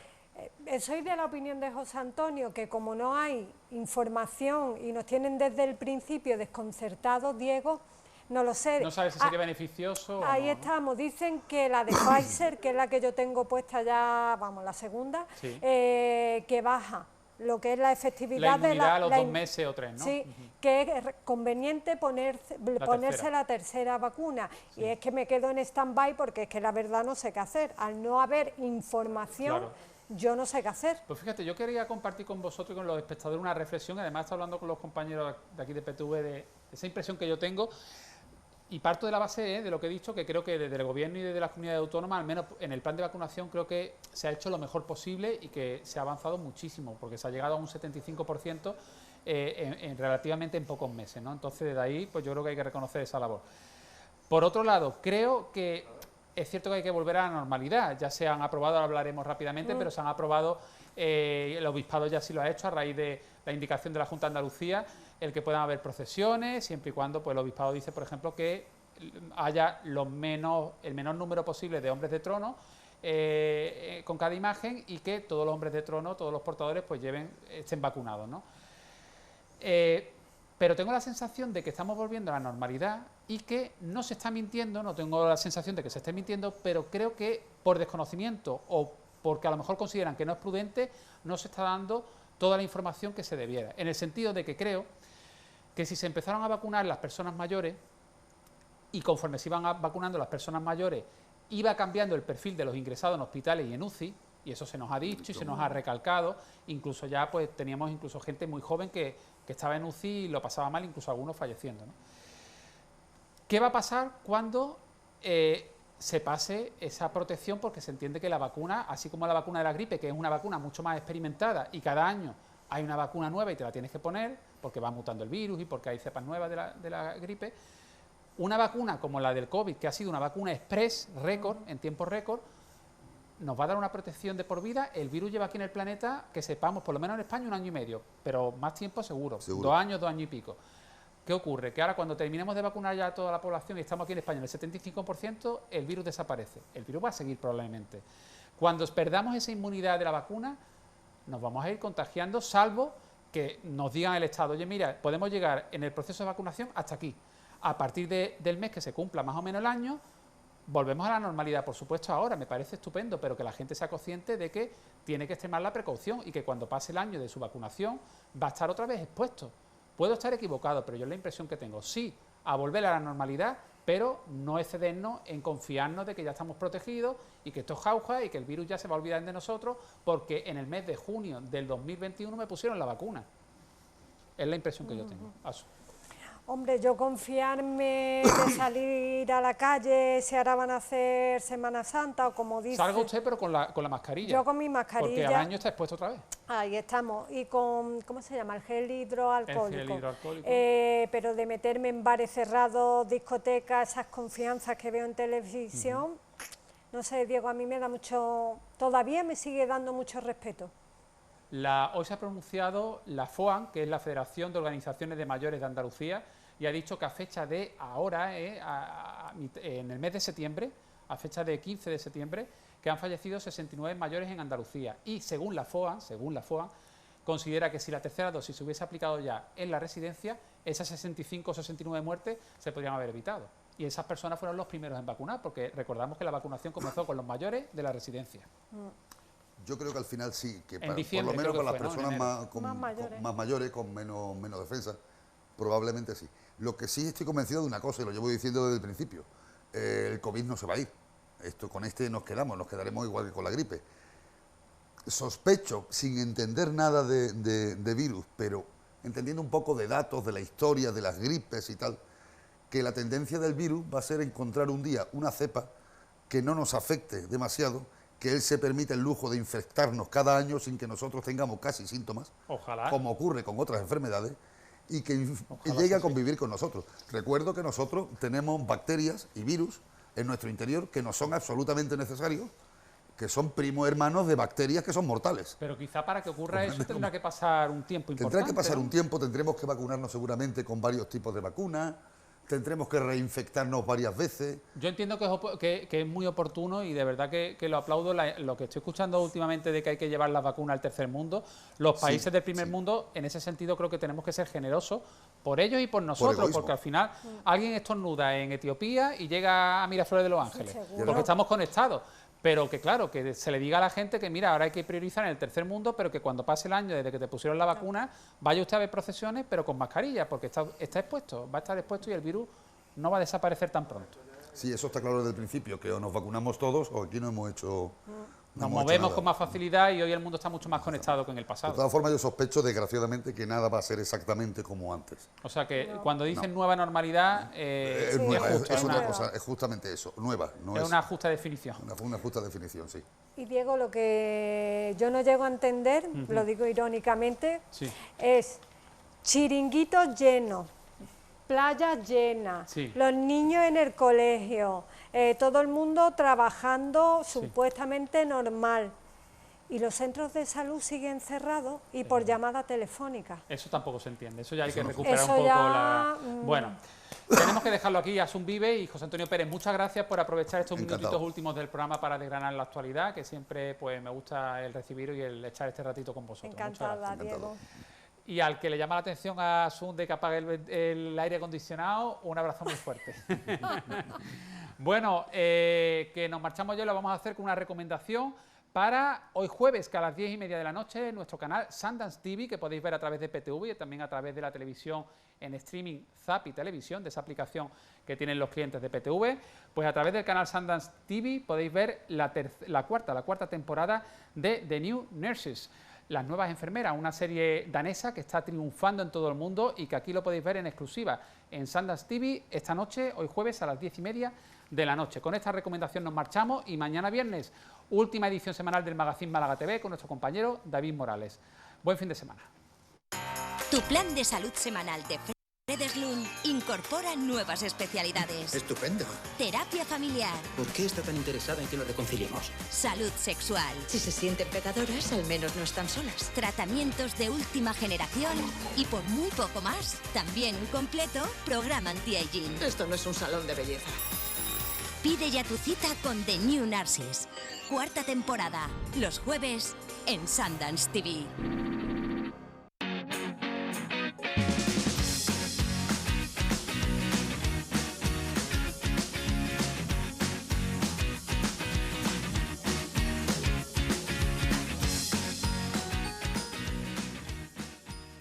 Soy de la opinión de José Antonio, que como no hay información y nos tienen desde el principio desconcertados, Diego, no lo sé. No sabes si sería beneficioso ahí o no, estamos, dicen que la de Pfizer, que es la que yo tengo puesta ya, vamos, la segunda, que baja lo que es la efectividad de la... a los 2 meses o 3, ¿no? Sí, que es conveniente ponerse la tercera vacuna. Sí. Y es que me quedo en stand-by porque es que la verdad no sé qué hacer. Al no haber información, yo no sé qué hacer. Pues fíjate, yo quería compartir con vosotros y con los espectadores una reflexión, además está hablando con los compañeros de aquí de PTV de esa impresión que yo tengo. Y parto de la base de lo que he dicho, que creo que desde el Gobierno y desde las comunidades autónomas, al menos en el plan de vacunación, creo que se ha hecho lo mejor posible y que se ha avanzado muchísimo, porque se ha llegado a un 75% relativamente en pocos meses, ¿no? Entonces, desde ahí, pues yo creo que hay que reconocer esa labor. Por otro lado, creo que es cierto que hay que volver a la normalidad. Ya se han aprobado, ahora hablaremos rápidamente, pero se han aprobado, el Obispado ya sí lo ha hecho a raíz de la indicación de la Junta de Andalucía, el que puedan haber procesiones, siempre y cuando pues, el Obispado dice, por ejemplo, que haya el menor número posible de hombres de trono con cada imagen y que todos los hombres de trono, todos los portadores, pues estén vacunados, ¿no? Pero tengo la sensación de que estamos volviendo a la normalidad y que no se está mintiendo, no tengo la sensación de que se esté mintiendo, pero creo que por desconocimiento o porque a lo mejor consideran que no es prudente, no se está dando toda la información que se debiera. En el sentido de que creo que si se empezaron a vacunar las personas mayores y conforme se iban vacunando las personas mayores, iba cambiando el perfil de los ingresados en hospitales y en UCI, y eso se nos ha dicho y se nos ha recalcado, incluso ya pues teníamos incluso gente muy joven que estaba en UCI y lo pasaba mal, incluso algunos falleciendo, ¿no? ¿Qué va a pasar cuando se pase esa protección? Porque se entiende que la vacuna, así como la vacuna de la gripe, que es una vacuna mucho más experimentada y cada año hay una vacuna nueva y te la tienes que poner porque va mutando el virus y porque hay cepas nuevas de la gripe, una vacuna como la del COVID, que ha sido una vacuna express, récord, en tiempo récord, nos va a dar una protección de por vida. El virus lleva aquí en el planeta, que sepamos, por lo menos en España, 1 año y medio, pero más tiempo seguro. 2 años, 2 años y pico. ¿Qué ocurre? Que ahora cuando terminemos de vacunar ya a toda la población y estamos aquí en España en el 75%, el virus desaparece. El virus va a seguir probablemente. Cuando perdamos esa inmunidad de la vacuna, nos vamos a ir contagiando, salvo que nos digan el Estado, oye, mira, podemos llegar en el proceso de vacunación hasta aquí. A partir del mes que se cumpla más o menos el año, volvemos a la normalidad. Por supuesto, ahora me parece estupendo, pero que la gente sea consciente de que tiene que extremar la precaución y que cuando pase el año de su vacunación va a estar otra vez expuesto. Puedo estar equivocado, pero yo es la impresión que tengo. Sí, a volver a la normalidad, pero no excedernos en confiarnos de que ya estamos protegidos y que esto es jauja y que el virus ya se va a olvidar de nosotros, porque en el mes de junio del 2021 me pusieron la vacuna. Es la impresión que yo tengo. Asu. Hombre, yo confiarme de salir a la calle si ahora van a hacer Semana Santa o como dice... Salga usted, pero con la mascarilla. Yo con mi mascarilla. Porque al año está expuesto otra vez. Ahí estamos. Y con, ¿cómo se llama? El gel hidroalcohólico. El gel hidroalcohólico. Pero de meterme en bares cerrados, discotecas, esas confianzas que veo en televisión, no sé, Diego, a mí me da mucho... Todavía me sigue dando mucho respeto. Hoy se ha pronunciado la FOAN, que es la Federación de Organizaciones de Mayores de Andalucía, y ha dicho que a fecha de ahora, en el mes de septiembre, a fecha de 15 de septiembre, que han fallecido 69 mayores en Andalucía. Y según la FOAN, considera que si la tercera dosis se hubiese aplicado ya en la residencia, esas 65 o 69 muertes se podrían haber evitado. Y esas personas fueron los primeros en vacunar, porque recordamos que la vacunación comenzó con los mayores de la residencia. Yo creo que al final sí, que En diciembre, por lo menos creo que para las fue, ¿no? personas más mayores, con menos defensa, probablemente sí. Lo que sí estoy convencido de una cosa, y lo llevo diciendo desde el principio, el COVID no se va a ir. Con este nos quedaremos igual que con la gripe. Sospecho, sin entender nada de virus, pero entendiendo un poco de datos, de la historia, de las gripes y tal, que la tendencia del virus va a ser encontrar un día una cepa que no nos afecte demasiado, que él se permite el lujo de infectarnos cada año sin que nosotros tengamos casi síntomas, Ojalá. como ocurre con otras enfermedades, y que llegue a convivir con nosotros. Recuerdo que nosotros tenemos bacterias y virus en nuestro interior que nos son absolutamente necesarios, que son primos hermanos de bacterias que son mortales. Pero quizá para que ocurra eso tendrá que pasar un tiempo importante. Tendrá que pasar, ¿no? un tiempo, tendremos que vacunarnos seguramente con varios tipos de vacunas, tendremos que reinfectarnos varias veces. Yo entiendo que es muy oportuno y de verdad que lo aplaudo. Lo que estoy escuchando últimamente de que hay que llevar las vacunas al tercer mundo, los países del primer mundo, en ese sentido creo que tenemos que ser generosos por ellos y por nosotros, porque al final alguien estornuda en Etiopía y llega a Miraflores de los Ángeles, porque estamos conectados. Pero que claro, que se le diga a la gente que mira, ahora hay que priorizar en el tercer mundo, pero que cuando pase el año desde que te pusieron la vacuna, vaya usted a ver procesiones, pero con mascarilla, porque está expuesto, va a estar expuesto y el virus no va a desaparecer tan pronto. Sí, eso está claro desde el principio, que o nos vacunamos todos o aquí no hemos hecho... Nos movemos con más facilidad y hoy el mundo está mucho más conectado que en el De pasado. todas formas, yo sospecho, desgraciadamente, que nada va a ser exactamente como antes. O sea que cuando dicen nueva normalidad, Es justamente eso, nueva. No es una justa definición. Una justa definición, sí. Y Diego, lo que yo no llego a entender, lo digo irónicamente, es chiringuitos llenos, playas llenas, los niños en el colegio, todo el mundo trabajando supuestamente normal. Y los centros de salud siguen cerrados y por llamada telefónica. Eso tampoco se entiende, eso ya hay que recuperar un poco la... Bueno, tenemos que dejarlo aquí. Asun Vive y José Antonio Pérez, muchas gracias por aprovechar estos minutitos últimos del programa para desgranar la actualidad, que siempre pues me gusta el recibiros y el echar este ratito con vosotros. Encantada, Diego. Y al que le llama la atención a Asun de que apague el aire acondicionado, un abrazo muy fuerte. Bueno, que nos marchamos ya, lo vamos a hacer con una recomendación para hoy jueves, que a las 10:30 de la noche, en nuestro canal Sundance TV, que podéis ver a través de PTV y también a través de la televisión en streaming Zappy Televisión, de esa aplicación que tienen los clientes de PTV, pues a través del canal Sundance TV podéis ver la cuarta temporada de The New Nurses, Las Nuevas Enfermeras, una serie danesa que está triunfando en todo el mundo y que aquí lo podéis ver en exclusiva en Sundance TV esta noche, hoy jueves a las 10:30 de la noche. Con esta recomendación nos marchamos y mañana viernes, última edición semanal del Magazine Málaga TV con nuestro compañero David Morales. Buen fin de semana. Tu plan de salud semanal de Frederslund incorpora nuevas especialidades. Estupendo. Terapia familiar. ¿Por qué está tan interesada en que lo reconciliemos? Salud sexual. Si se sienten pecadoras, al menos no están solas. Tratamientos de última generación y por muy poco más, también un completo programa anti-aging. Esto no es un salón de belleza. Pide ya tu cita con The New Nurses. 4ª temporada, los jueves en Sundance TV.